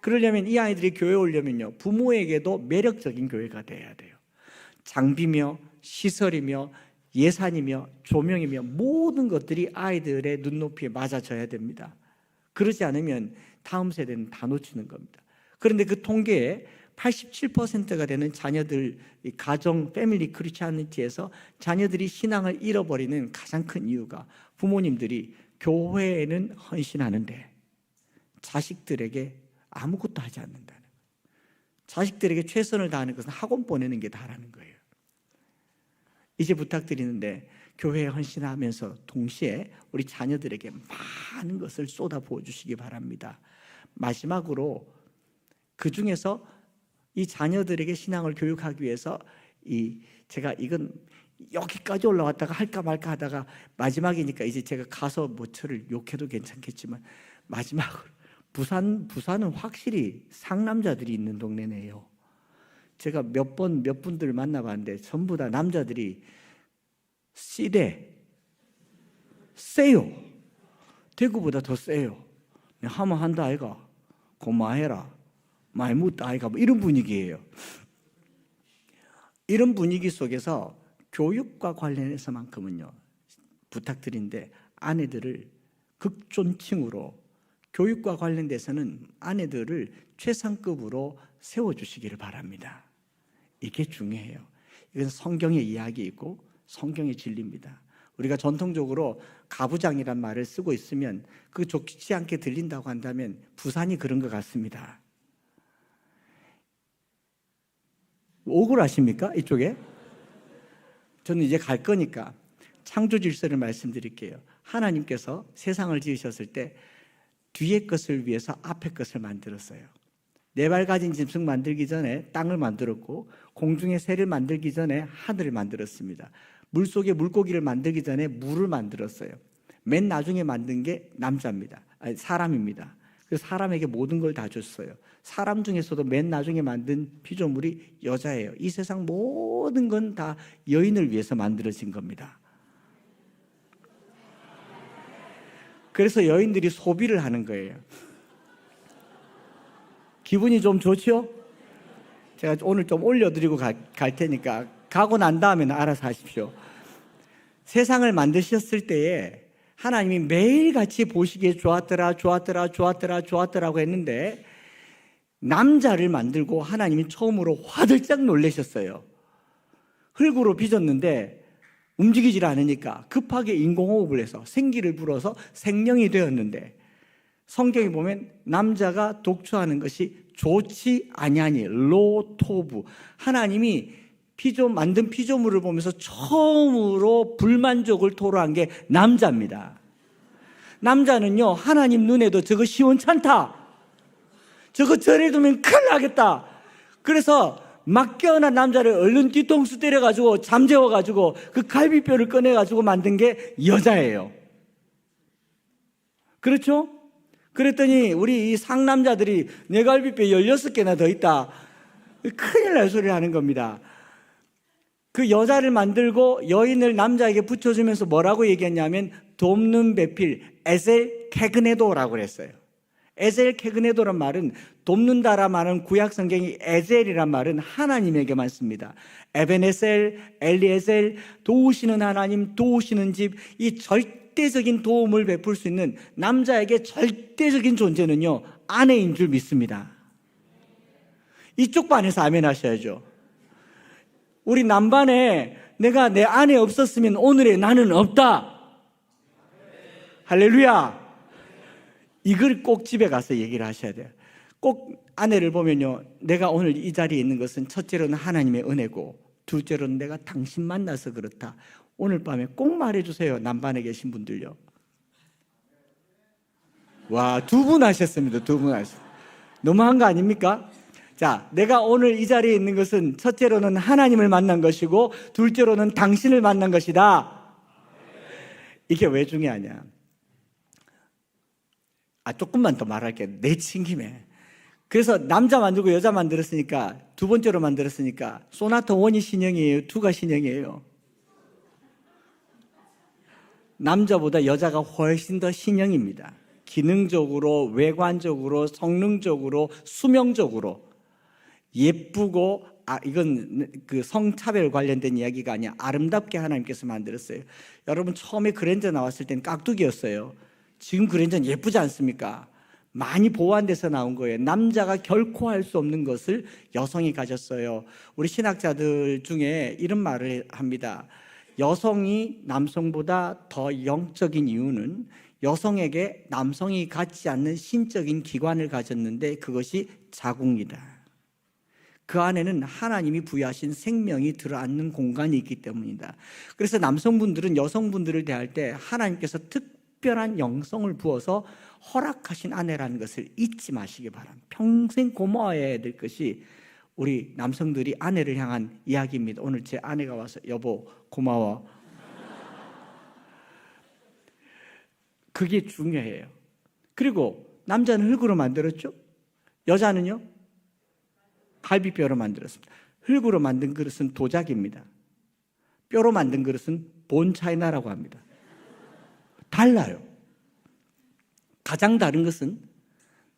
그러려면 이 아이들이 교회에 오려면요 부모에게도 매력적인 교회가 돼야 돼요. 장비며 시설이며 예산이며 조명이며 모든 것들이 아이들의 눈높이에 맞아져야 됩니다. 그러지 않으면 다음 세대는 다 놓치는 겁니다. 그런데 그 통계에 87%가 되는 자녀들, 가정, 패밀리 크리스찬리티에서 자녀들이 신앙을 잃어버리는 가장 큰 이유가 부모님들이 교회에는 헌신하는데 자식들에게 아무것도 하지 않는다는 거예요. 자식들에게 최선을 다하는 것은 학원 보내는 게 다라는 거예요. 이제 부탁드리는데 교회에 헌신하면서 동시에 우리 자녀들에게 많은 것을 쏟아부어 주시기 바랍니다. 마지막으로 그 중에서 이 자녀들에게 신앙을 교육하기 위해서 제가 이건 여기까지 올라왔다가 할까 말까 하다가 마지막이니까 이제 제가 가서 저를 욕해도 괜찮겠지만 마지막으로 부산은 확실히 상남자들이 있는 동네네요. 제가 몇 분들 만나봤는데 전부 다 남자들이 세요. 대구보다 더 세요. 하면 한다 아이가 고마해라 많이 묻다 아이가 이런 분위기예요. 이런 분위기 속에서 교육과 관련해서만큼은요 부탁드린데 아내들을 극존칭으로 교육과 관련돼서는 아내들을 최상급으로 세워주시기를 바랍니다. 이게 중요해요. 이건 성경의 이야기이고 성경의 진리입니다. 우리가 전통적으로 가부장이란 말을 쓰고 있으면 그 좋지 않게 들린다고 한다면 부산이 그런 것 같습니다. 억울하십니까? 이쪽에? 저는 이제 갈 거니까 창조 질서를 말씀드릴게요. 하나님께서 세상을 지으셨을 때 뒤에 것을 위해서 앞에 것을 만들었어요. 네 발 가진 짐승 만들기 전에 땅을 만들었고 공중의 새를 만들기 전에 하늘을 만들었습니다. 물속에 물고기를 만들기 전에 물을 만들었어요. 맨 나중에 만든 게 남자입니다. 아니, 사람입니다. 그래서 사람에게 모든 걸 다 줬어요. 사람 중에서도 맨 나중에 만든 피조물이 여자예요. 이 세상 모든 건 다 여인을 위해서 만들어진 겁니다. 그래서 여인들이 소비를 하는 거예요. 기분이 좀 좋죠? 제가 오늘 좀 올려드리고 갈 테니까 가고 난 다음에는 알아서 하십시오. 세상을 만드셨을 때에 하나님이 매일같이 보시기에 좋았더라고 했는데 남자를 만들고 하나님이 처음으로 화들짝 놀라셨어요. 흙으로 빚었는데 움직이질 않으니까 급하게 인공호흡을 해서 생기를 불어서 생명이 되었는데, 성경에 보면 남자가 독초하는 것이 좋지 아니하니 로토부, 하나님이 만든 피조물을 보면서 처음으로 불만족을 토로한 게 남자입니다. 남자는요, 하나님 눈에도 저거 시원찮다, 저거 절에 두면 큰일 나겠다, 그래서 막 깨어난 남자를 얼른 뒤통수 때려가지고 잠재워가지고 그 갈비뼈를 꺼내가지고 만든 게 여자예요. 그렇죠? 그랬더니 우리 이 상남자들이 내 갈비뼈 16개나 더 있다, 큰일 날 소리를 하는 겁니다. 그 여자를 만들고 여인을 남자에게 붙여주면서 뭐라고 얘기했냐면 돕는 배필 에셀 케그네도라고 그랬어요. 에셀 케그네도란 말은, 돕는다라 말은 구약 성경이 에셀이란 말은 하나님에게만 씁니다. 에벤에셀, 엘리에셀, 도우시는 하나님, 도우시는 집, 이 절대적인 도움을 베풀 수 있는 남자에게 절대적인 존재는요, 아내인 줄 믿습니다. 이쪽 반에서 아멘 하셔야죠. 우리 남반에 내가 내 아내 없었으면 오늘의 나는 없다. 할렐루야. 이걸 꼭 집에 가서 얘기를 하셔야 돼요. 꼭 아내를 보면요, 내가 오늘 이 자리에 있는 것은 첫째로는 하나님의 은혜고 둘째로는 내가 당신 만나서 그렇다. 오늘 밤에 꼭 말해주세요. 남반에 계신 분들요. 와, 2분 하셨습니다. 2분 하셨습니다. 너무한 거 아닙니까? 자, 내가 오늘 이 자리에 있는 것은 첫째로는 하나님을 만난 것이고 둘째로는 당신을 만난 것이다. 이게 왜 중요하냐? 조금만 더 말할게요. 내친 김에. 그래서 남자 만들고 여자 만들었으니까, 두 번째로 만들었으니까 소나타 1이 신형이에요? 2가 신형이에요? 남자보다 여자가 훨씬 더 신형입니다. 기능적으로, 외관적으로, 성능적으로, 수명적으로 예쁘고, 이건 그 성차별 관련된 이야기가 아니야. 아름답게 하나님께서 만들었어요. 여러분, 처음에 그랜저 나왔을 때는 깍두기였어요. 지금 그랜저는 예쁘지 않습니까? 많이 보완돼서 나온 거예요. 남자가 결코 할 수 없는 것을 여성이 가졌어요. 우리 신학자들 중에 이런 말을 합니다. 여성이 남성보다 더 영적인 이유는 여성에게 남성이 갖지 않는 신적인 기관을 가졌는데 그것이 자궁이다. 그 안에는 하나님이 부여하신 생명이 들어앉는 공간이 있기 때문이다. 그래서 남성분들은 여성분들을 대할 때 하나님께서 특별한 영성을 부어서 허락하신 아내라는 것을 잊지 마시기 바랍니다. 평생 고마워해야 될 것이 우리 남성들이 아내를 향한 이야기입니다. 오늘 제 아내가 와서 여보 고마워. 그게 중요해요. 그리고 남자는 흙으로 만들었죠? 여자는요? 갈비뼈로 만들었습니다. 흙으로 만든 그릇은 도자기입니다. 뼈로 만든 그릇은 본차이나라고 합니다. 달라요. 가장 다른 것은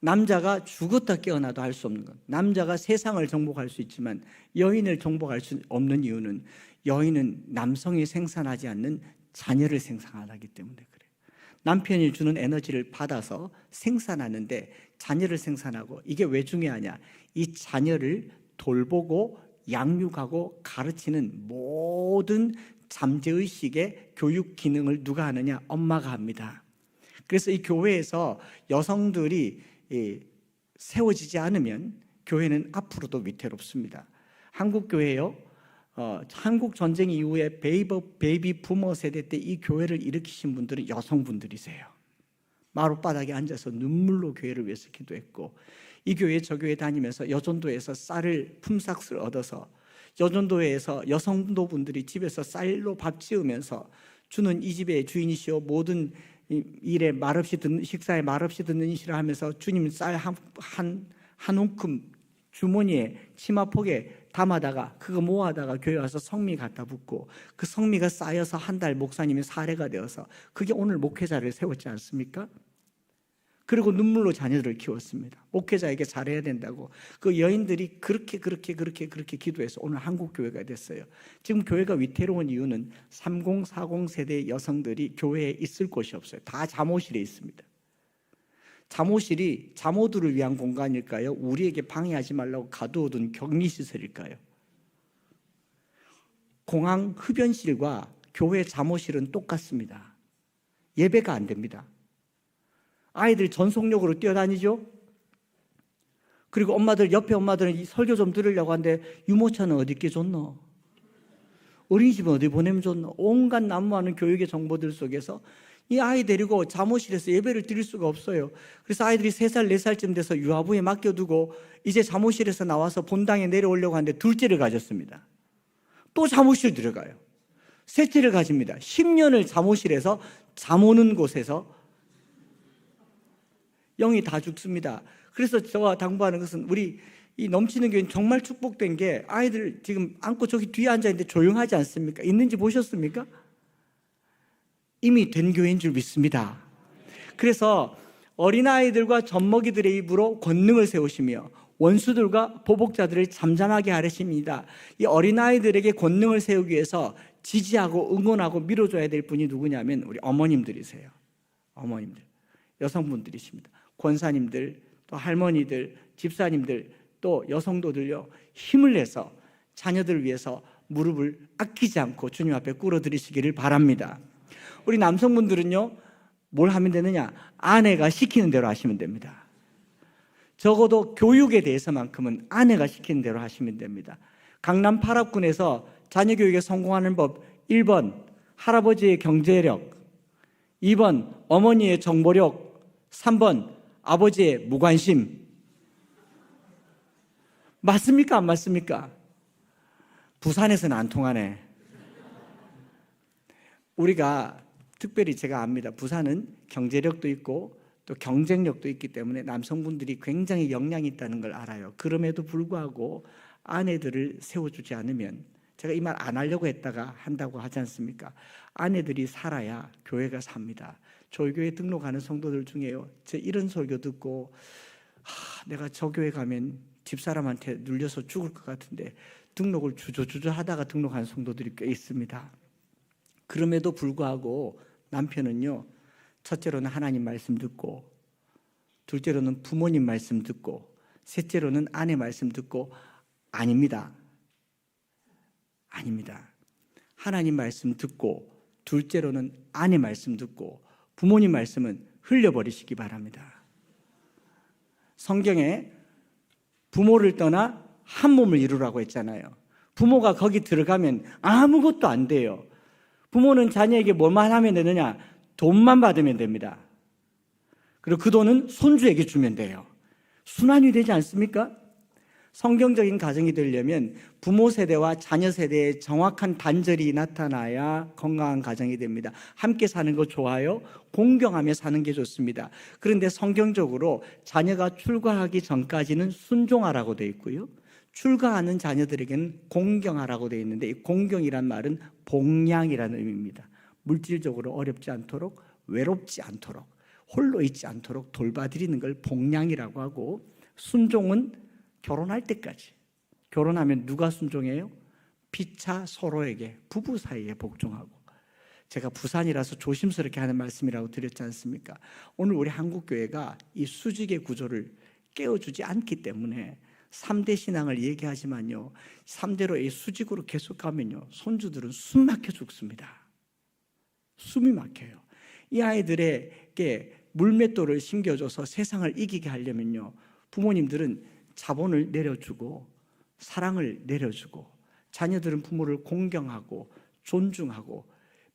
남자가 죽었다 깨어나도 할 수 없는 것. 남자가 세상을 정복할 수 있지만 여인을 정복할 수 없는 이유는 여인은 남성이 생산하지 않는 자녀를 생산하기 때문에 그래요. 남편이 주는 에너지를 받아서 생산하는데 자녀를 생산하고, 이게 왜 중요하냐? 이 자녀를 돌보고 양육하고 가르치는 모든 잠재의식의 교육 기능을 누가 하느냐? 엄마가 합니다. 그래서 이 교회에서 여성들이 세워지지 않으면 교회는 앞으로도 위태롭습니다. 한국 교회요, 한국 전쟁 이후에 베이비 부머 세대 때 이 교회를 일으키신 분들은 여성분들이세요. 마룻바닥에 앉아서 눈물로 교회를 위해서 기도했고, 이 교회 저 교회 다니면서 여전도에서 쌀을 품삯을 얻어서 여전도에서 여성도분들이 집에서 쌀로 밥 지으면서 주는 이 집의 주인이시오, 모든 일에 말없이 듣는, 식사에 말없이 듣는 이시라 하면서 주님 쌀 한 움큼 주머니에 치마폭에 담아다가 그거 모아다가 교회 와서 성미 갖다 붓고, 그 성미가 쌓여서 한 달 목사님이 사례가 되어서 그게 오늘 목회자를 세웠지 않습니까? 그리고 눈물로 자녀들을 키웠습니다. 목회자에게 잘해야 된다고. 그 여인들이 그렇게 기도해서 오늘 한국 교회가 됐어요. 지금 교회가 위태로운 이유는 30, 40 세대 여성들이 교회에 있을 곳이 없어요. 다 잠옷실에 있습니다. 잠옷실이 잠옷들을 위한 공간일까요? 우리에게 방해하지 말라고 가두어둔 격리시설일까요? 공항 흡연실과 교회 잠옷실은 똑같습니다. 예배가 안 됩니다. 아이들 전속력으로 뛰어다니죠. 그리고 엄마들, 옆에 엄마들은 설교 좀 들으려고 하는데 유모차는 어디 있게 줬노? 어린이집은 어디 보내면 좋노? 온갖 난무하는 교육의 정보들 속에서 이 아이 데리고 잠옷실에서 예배를 드릴 수가 없어요. 그래서 아이들이 3살, 4살쯤 돼서 유아부에 맡겨두고 이제 잠옷실에서 나와서 본당에 내려오려고 하는데 둘째를 가졌습니다. 또 잠옷실 들어가요. 셋째를 가집니다. 10년을 잠옷실에서 잠 오는 곳에서 영이 다 죽습니다. 그래서 저와 당부하는 것은 우리 이 넘치는 교회는 정말 축복된 게 아이들 지금 안고 저기 뒤에 앉아있는데 조용하지 않습니까? 있는지 보셨습니까? 이미 된 교회인 줄 믿습니다. 그래서 어린아이들과 젖먹이들의 입으로 권능을 세우시며 원수들과 보복자들을 잠잠하게 하십니다. 이 어린아이들에게 권능을 세우기 위해서 지지하고 응원하고 밀어줘야 될 분이 누구냐면 우리 어머님들이세요. 어머님들, 여성분들이십니다. 권사님들, 또 할머니들, 집사님들, 또 여성도들요, 힘을 내서 자녀들을 위해서 무릎을 아끼지 않고 주님 앞에 꿇어드리시기를 바랍니다. 우리 남성분들은요, 뭘 하면 되느냐? 아내가 시키는 대로 하시면 됩니다. 적어도 교육에 대해서만큼은 아내가 시키는 대로 하시면 됩니다. 강남 8합군에서 자녀교육에 성공하는 법 1번 할아버지의 경제력, 2번 어머니의 정보력, 3번 아버지의 무관심. 맞습니까? 안 맞습니까? 부산에서는 안 통하네. 우리가 특별히 제가 압니다. 부산은 경제력도 있고 또 경쟁력도 있기 때문에 남성분들이 굉장히 역량이 있다는 걸 알아요. 그럼에도 불구하고 아내들을 세워주지 않으면, 제가 이 말 안 하려고 했다가 한다고 하지 않습니까? 아내들이 살아야 교회가 삽니다. 저희 교회 등록하는 성도들 중에요, 제 이런 설교 듣고 내가 저 교회 가면 집사람한테 눌려서 죽을 것 같은데 등록을 주저주저 하다가 등록한 성도들이 꽤 있습니다. 그럼에도 불구하고 남편은요, 첫째로는 하나님 말씀 듣고, 둘째로는 부모님 말씀 듣고, 셋째로는 아내 말씀 듣고, 아닙니다. 하나님 말씀 듣고, 둘째로는 아내 말씀 듣고, 부모님 말씀은 흘려버리시기 바랍니다. 성경에 부모를 떠나 한 몸을 이루라고 했잖아요. 부모가 거기 들어가면 아무것도 안 돼요. 부모는 자녀에게 뭐만 하면 되느냐? 돈만 받으면 됩니다. 그리고 그 돈은 손주에게 주면 돼요. 순환이 되지 않습니까? 성경적인 가정이 되려면 부모 세대와 자녀 세대의 정확한 단절이 나타나야 건강한 가정이 됩니다. 함께 사는 거 좋아요? 공경하며 사는 게 좋습니다. 그런데 성경적으로 자녀가 출가하기 전까지는 순종하라고 되어 있고요, 출가하는 자녀들에게는 공경하라고 되어 있는데, 이 공경이란 말은 복량이라는 의미입니다. 물질적으로 어렵지 않도록, 외롭지 않도록, 홀로 있지 않도록 돌봐드리는 걸 복량이라고 하고, 순종은 결혼할 때까지. 결혼하면 누가 순종해요? 피차 서로에게, 부부 사이에 복종하고. 제가 부산이라서 조심스럽게 하는 말씀이라고 드렸지 않습니까? 오늘 우리 한국교회가 이 수직의 구조를 깨워주지 않기 때문에 3대 신앙을 얘기하지만요, 3대로 이 수직으로 계속 가면요, 손주들은 숨 막혀 죽습니다. 숨이 막혀요. 이 아이들에게 물맷돌을 심겨줘서 세상을 이기게 하려면요, 부모님들은 자본을 내려주고 사랑을 내려주고, 자녀들은 부모를 공경하고 존중하고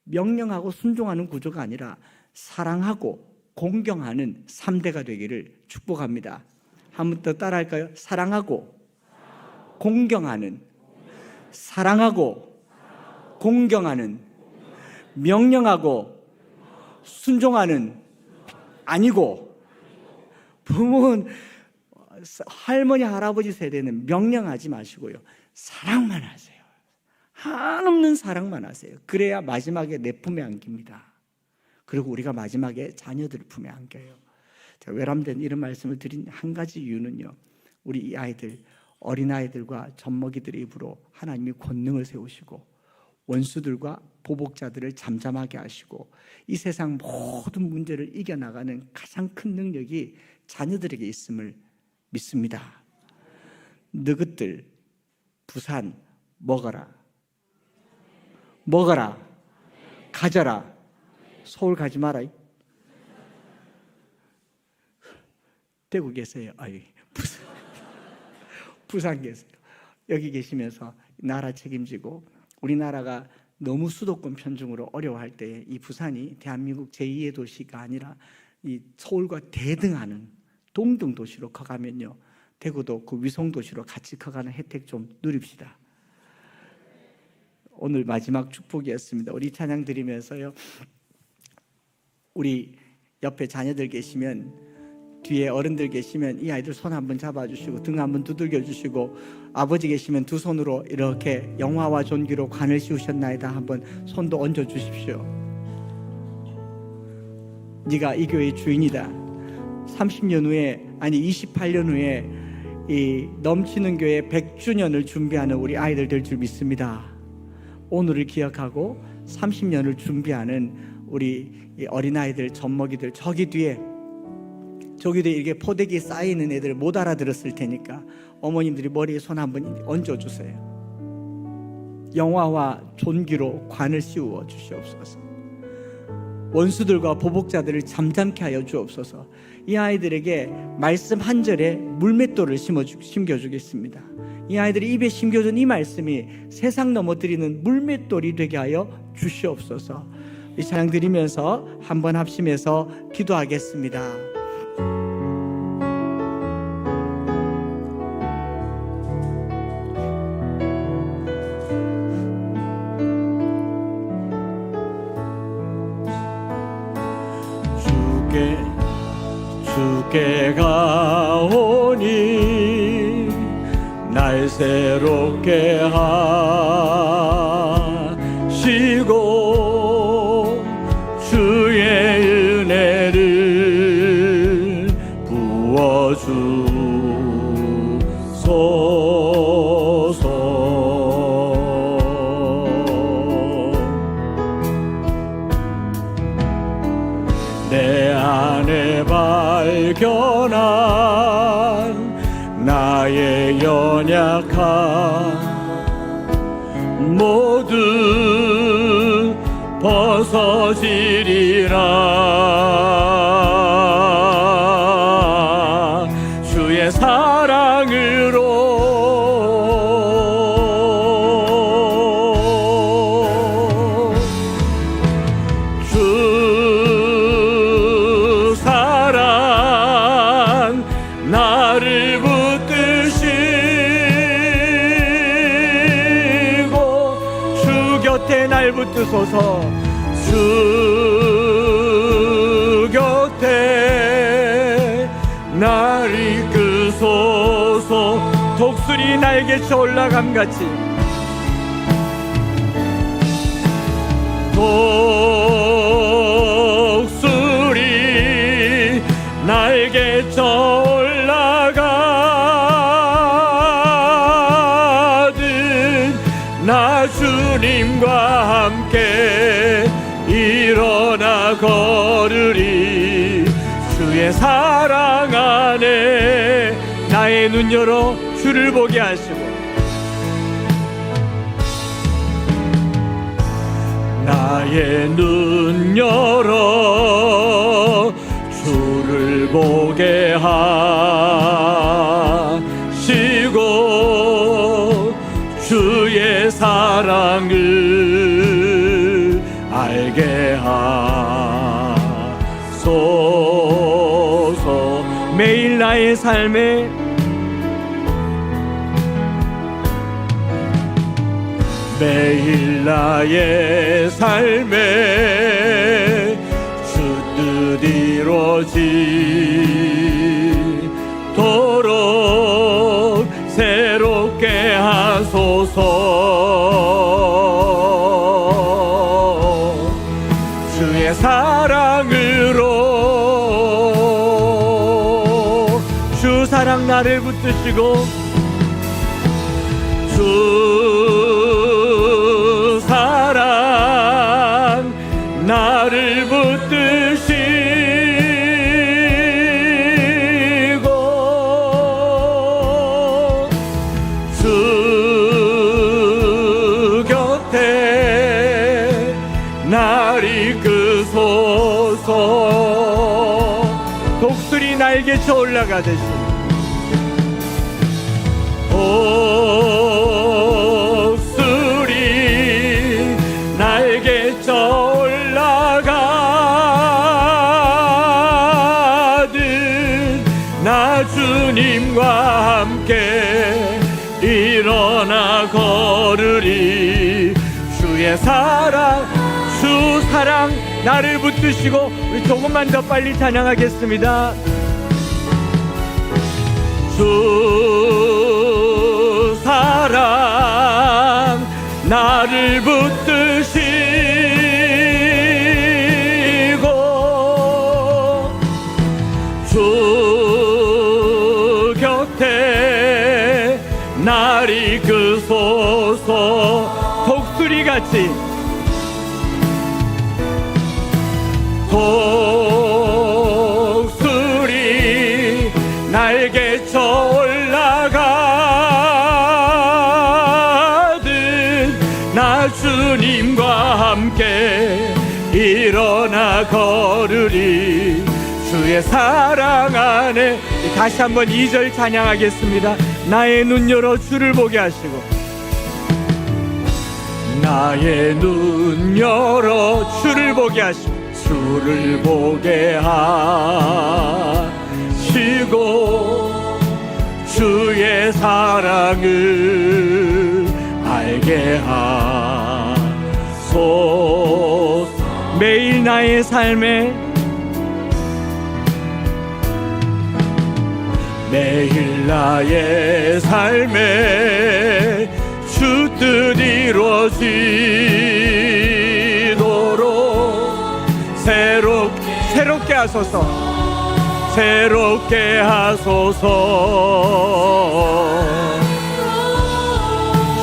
명령하고 순종하는 구조가 아니라 사랑하고 공경하는 3대가 되기를 축복합니다. 한 번 더 따라할까요? 사랑하고 공경하는, 사랑하고 공경하는, 명령하고 순종하는, 아니고, 부모는, 할머니 할아버지 세대는 명령하지 마시고요, 사랑만 하세요. 한없는 사랑만 하세요. 그래야 마지막에 내 품에 안깁니다. 그리고 우리가 마지막에 자녀들 품에 안겨요. 제가 외람된 이런 말씀을 드린 한 가지 이유는요, 우리 이 아이들, 어린아이들과 젖먹이들의 입으로 하나님이 권능을 세우시고 원수들과 보복자들을 잠잠하게 하시고 이 세상 모든 문제를 이겨나가는 가장 큰 능력이 자녀들에게 있음을 믿습니다. 너희들 부산 먹어라, 먹어라, 가져라. 서울 가지 마라. 대구 계세요. 부산 계세요. 여기 계시면서 나라 책임지고 우리나라가 너무 수도권 편중으로 어려워할 때 이 부산이 대한민국 제2의 도시가 아니라 이 서울과 대등하는 동등 도시로 커가면요, 대구도 그 위성 도시로 같이 커가는 혜택 좀 누립시다. 오늘 마지막 축복이었습니다. 우리 찬양 드리면서요, 우리 옆에 자녀들 계시면, 뒤에 어른들 계시면 이 아이들 손 한번 잡아주시고 등 한번 두들겨 주시고, 아버지 계시면 두 손으로 이렇게 영화와 존귀로 관을 씌우셨나이다 한번 손도 얹어 주십시오. 네가 이 교회의 주인이다. 30년 후에, 아니 28년 후에 이 넘치는 교회 100주년을 준비하는 우리 아이들 될 줄 믿습니다. 오늘을 기억하고 30년을 준비하는 우리 어린아이들, 젖먹이들, 저기 뒤에 이렇게 포대기 쌓이는 애들 못 알아들었을 테니까 어머님들이 머리에 손 한번 얹어주세요. 영화와 존귀로 관을 씌워 주시옵소서. 원수들과 보복자들을 잠잠케 하여 주옵소서. 이 아이들에게 말씀 한 절에 물맷돌을 심겨주겠습니다. 이 아이들이 입에 심겨준 이 말씀이 세상 넘어뜨리는 물맷돌이 되게 하여 주시옵소서. 이 찬양 드리면서 한번 합심해서 기도하겠습니다. 주께 가오니 날 새롭게 하시고 주의 은혜를 부어주소서. 내 안에 발견한 나의 연약함 모두 벗어지리라. 주의 사랑으로 나를 붙드시고 주 곁에 날 붙드소서. 주 곁에 날 이끄소서. 독수리 날개쳐 올라감같이 독수리 날개쳐 나 주님과 함께 일어나 걸으리. 주의 사랑 안에 나의 눈 열어 주를 보게 하시고 나의 눈 열어 주를 보게 하시고 주의 사랑을 알게 하소서. 매일 나의 삶에 주 뜻 이루어지도록 새롭게 하소서. 주의 사랑으로 사랑 나를 붙드시고 주 사랑 나를 붙드시고 주 곁에 날 이끄소서. 독수리 날개쳐 올라가듯이 독수리 날개쳐 올라가듯 나 주님과 함께 일어나 걸으리. 주의 사랑 주 사랑 나를 붙드시고. 우리 조금만 더 빨리 찬양하겠습니다. 주 사랑 나를 붙드시고 주 곁에 날 이끄소서. 독수리같이 독수리 날개쳐 올라가듯 나 주님과 함께 일어나 걸으리. 주의 사랑 안에. 다시 한번 2절 찬양하겠습니다. 나의 눈 열어 주를 보게 하시고 나의 눈 열어 주를 보게 하시고 주를 보게 하시고 주의 사랑을 알게 하소서. 매일 나의 삶에 매일 나의 삶에 주 뜻 이루어지도록 새롭게 하소서. 새롭게 하소서.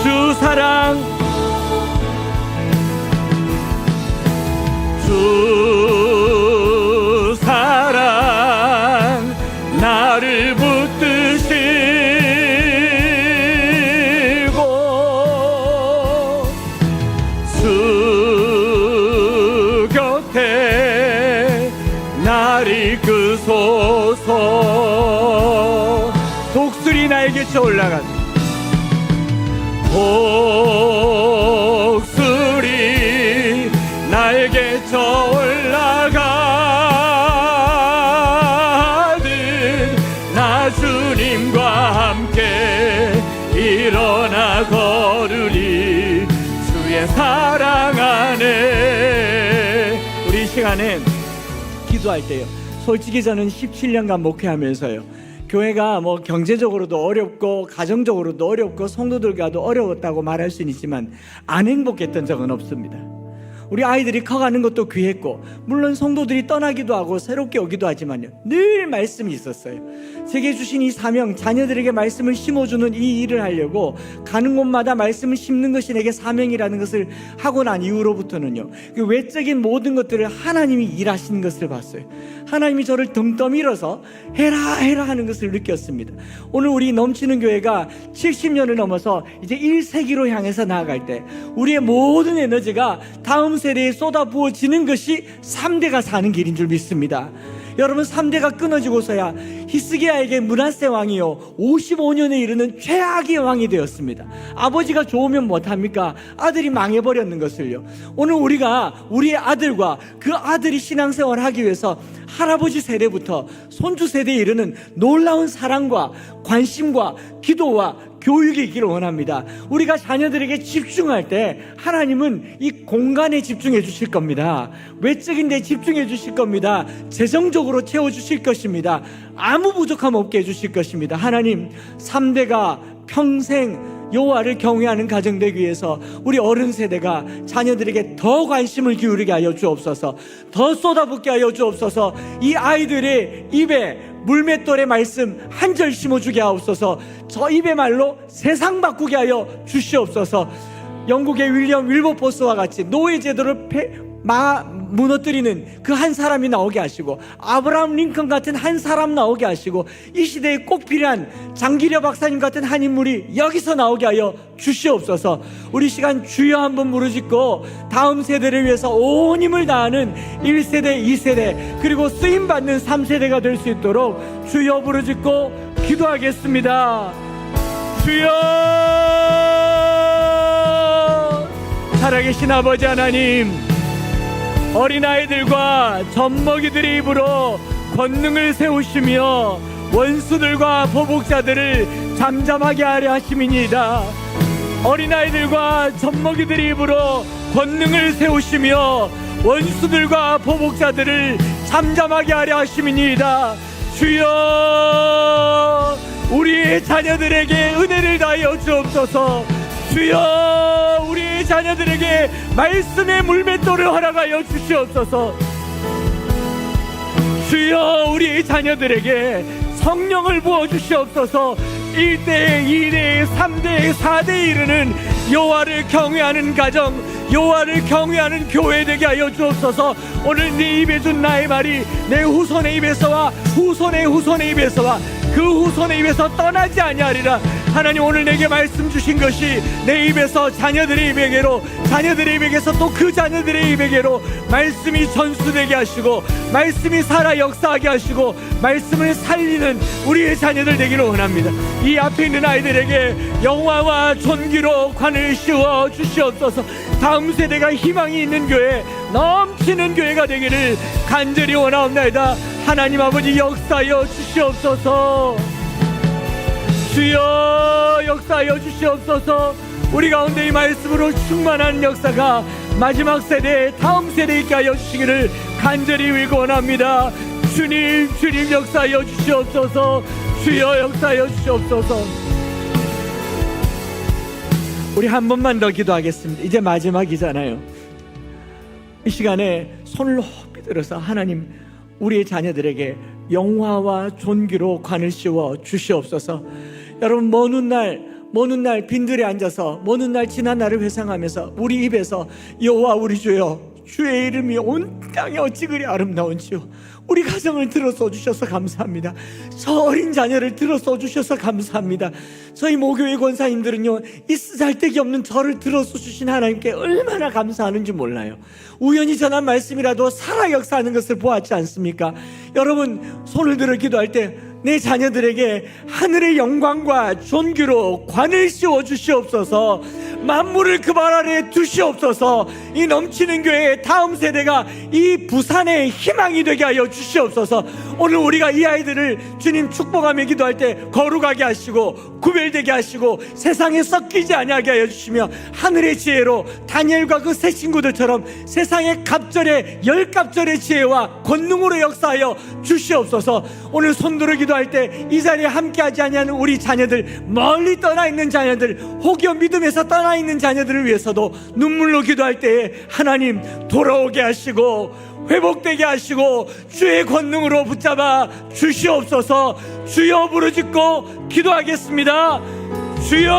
주 사랑 주 사랑 나를 붙드시고 주 곁에 날 이끄소서. 독수리 날개쳐 올라간 독수리 날개쳐 올라가듯 나 주님과 함께 일어나 걸으리. 주의 사랑 안에. 우리 이 시간에 기도할 때요, 솔직히 저는 17년간 목회하면서요, 교회가 뭐 경제적으로도 어렵고 가정적으로도 어렵고 성도들과도 어려웠다고 말할 수는 있지만 안 행복했던 적은 없습니다. 우리 아이들이 커가는 것도 귀했고 물론 성도들이 떠나기도 하고 새롭게 오기도 하지만요, 늘 말씀이 있었어요. 제게 주신 이 사명, 자녀들에게 말씀을 심어주는 이 일을 하려고 가는 곳마다 말씀을 심는 것이 내게 사명이라는 것을 하고 난 이후로부터는요, 그 외적인 모든 것들을 하나님이 일하시는 것을 봤어요. 하나님이 저를 등 떠밀어서 해라 하는 것을 느꼈습니다. 오늘 우리 넘치는 교회가 70년을 넘어서 이제 1세기로 향해서 나아갈 때 우리의 모든 에너지가 다음 세대에 쏟아부어지는 것이 3대가 사는 길인 줄 믿습니다. 여러분, 3대가 끊어지고서야 히스기야에게 므낫세 왕이요 55년에 이르는 최악의 왕이 되었습니다. 아버지가 좋으면 못합니까? 아들이 망해버렸는 것을요. 오늘 우리가 우리의 아들과 그 아들이 신앙생활을 하기 위해서 할아버지 세대부터 손주 세대에 이르는 놀라운 사랑과 관심과 기도와 교육이 있기를 원합니다. 우리가 자녀들에게 집중할 때 하나님은 이 공간에 집중해 주실 겁니다. 외적인 데 집중해 주실 겁니다. 재정적으로 채워 주실 것입니다. 아무 부족함 없게 해 주실 것입니다. 하나님, 3대가 평생 여호와를 경외하는 가정 되기 위해서 우리 어른 세대가 자녀들에게 더 관심을 기울이게 하여 주옵소서. 더 쏟아붓게 하여 주옵소서. 이 아이들의 입에 물맷돌의 말씀 한 절 심어주게 하옵소서. 저 입의 말로 세상 바꾸게 하여 주시옵소서. 영국의 윌리엄 윌버포스와 같이 노예 제도를 무너뜨리는 그 한 사람이 나오게 하시고, 아브라함 링컨 같은 한 사람 나오게 하시고, 이 시대에 꼭 필요한 장기려 박사님 같은 한 인물이 여기서 나오게 하여 주시옵소서. 우리 시간 주여 한번 부르짖고 다음 세대를 위해서 온 힘을 다하는 1세대, 2세대, 그리고 쓰임받는 3세대가 될 수 있도록 주여 부르짖고 기도하겠습니다. 주여, 살아계신 아버지 하나님, 어린아이들과 젖먹이들의 입으로 권능을 세우시며 원수들과 보복자들을 잠잠하게 하려 하심이니이다. 어린아이들과 젖먹이들의 입으로 권능을 세우시며 원수들과 보복자들을 잠잠하게 하려 하심이니이다. 주여, 우리의 자녀들에게 은혜를 다하여 주옵소서. 주여, 우리의 자녀들에게 말씀의 물맷돌을 허락하여 주시옵소서. 주여, 우리의 자녀들에게 성령을 부어주시옵소서. 1대, 2대, 3대, 4대에 이르는 여호와를 경외하는 가정, 여호와를 경외하는 교회 되게 하여 주옵소서. 오늘 네 입에 준 나의 말이 내 후손의 입에서와 후손의 후손의 입에서와 그 후손의 입에서 떠나지 아니하리라. 하나님, 오늘 내게 말씀 주신 것이 내 입에서 자녀들의 입에게로, 자녀들의 입에게서 또 그 자녀들의 입에게로 말씀이 전수되게 하시고, 말씀이 살아 역사하게 하시고, 말씀을 살리는 우리의 자녀들 되기를 원합니다. 이 앞에 있는 아이들에게 영화와 존귀로 관을 씌워 주시옵소서. 다음 세대가 희망이 있는 교회, 넘치는 교회가 되기를 간절히 원하옵나이다. 하나님 아버지, 역사하여 주시옵소서. 주여, 역사하여 주시옵소서. 우리 가운데 이 말씀으로 충만한 역사가 마지막 세대, 다음 세대에 있게 하여 주시기를 간절히 원합니다. 주님, 주님 역사하여 주시옵소서. 주여, 역사하여 주시옵소서. 우리 한 번만 더 기도하겠습니다. 이제 마지막이잖아요. 이 시간에 손을 높이 들어서 하나님, 우리의 자녀들에게 영화와 존귀로 관을 씌워 주시옵소서. 여러분, 먼 훗날 빈들에 앉아서 먼 훗날 지난 날을 회상하면서 우리 입에서 여호와 우리 주여, 주의 이름이 온 땅에 어찌 그리 아름다운지요. 우리 가정을 들어서 주셔서 감사합니다. 저 어린 자녀를 들어서 주셔서 감사합니다. 저희 모교회 권사님들은요, 이 쓰잘데기 없는 저를 들어서 주신 하나님께 얼마나 감사하는지 몰라요. 우연히 전한 말씀이라도 살아 역사하는 것을 보았지 않습니까? 여러분, 손을 들어 기도할 때 내 자녀들에게 하늘의 영광과 존귀로 관을 씌워 주시옵소서. 만물을 그 발 아래 두시옵소서. 이 넘치는 교회의 다음 세대가 이 부산의 희망이 되게 하여 주시옵소서. 오늘 우리가 이 아이들을 주님 축복하며 기도할 때 거룩하게 하시고 구별되게 하시고 세상에 섞이지 아니하게 하여 주시며, 하늘의 지혜로 다니엘과 그 세 친구들처럼 세상의 갑절의 열갑절의 지혜와 권능으로 역사하여 주시옵소서. 오늘 손들어 기도할 때 이 자리에 함께하지 아니하는 우리 자녀들, 멀리 떠나 있는 자녀들, 혹여 믿음에서 떠나 있는 자녀들을 위해서도 눈물로 기도할 때에 하나님 돌아오게 하시고 회복되게 하시고 주의 권능으로 붙잡아 주시옵소서. 주여 부르짖고 기도하겠습니다. 주여,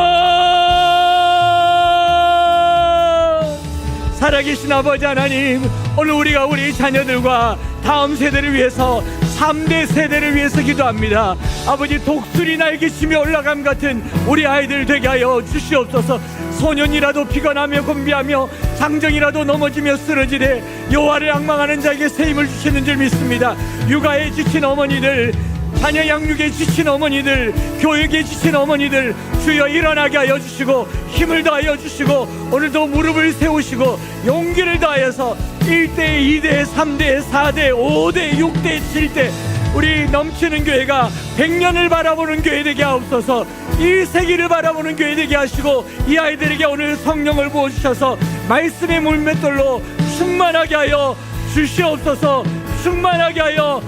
살아계신 아버지 하나님, 오늘 우리가 우리 자녀들과 다음 세대를 위해서 3대 세대를 위해서 기도합니다. 아버지, 독수리 날개치며 올라감 같은 우리 아이들 되게 하여 주시옵소서. 소년이라도 피곤하며 곤비하며 장정이라도 넘어지며 쓰러지되 여호와를 앙망하는 자에게 새 힘을 주시는 줄 믿습니다. 육아에 지친 어머니들, 자녀 양육에 지친 어머니들, 교육에 지친 어머니들, 주여 일어나게 하여 주시고 힘을 다하여 주시고 오늘도 무릎을 세우시고 용기를 다하여서 1대, 2대, 3대, 4대, 5대, 6대, 7대 우리 넘치는 교회가 100년을 바라보는 교회 되게 하옵소서. 이 세기를 바라보는 교회 되게 하시고 이 아이들에게 오늘 성령을 부어주셔서 말씀의 물맷돌로 충만하게 하여 주시옵소서. 충만하게 하여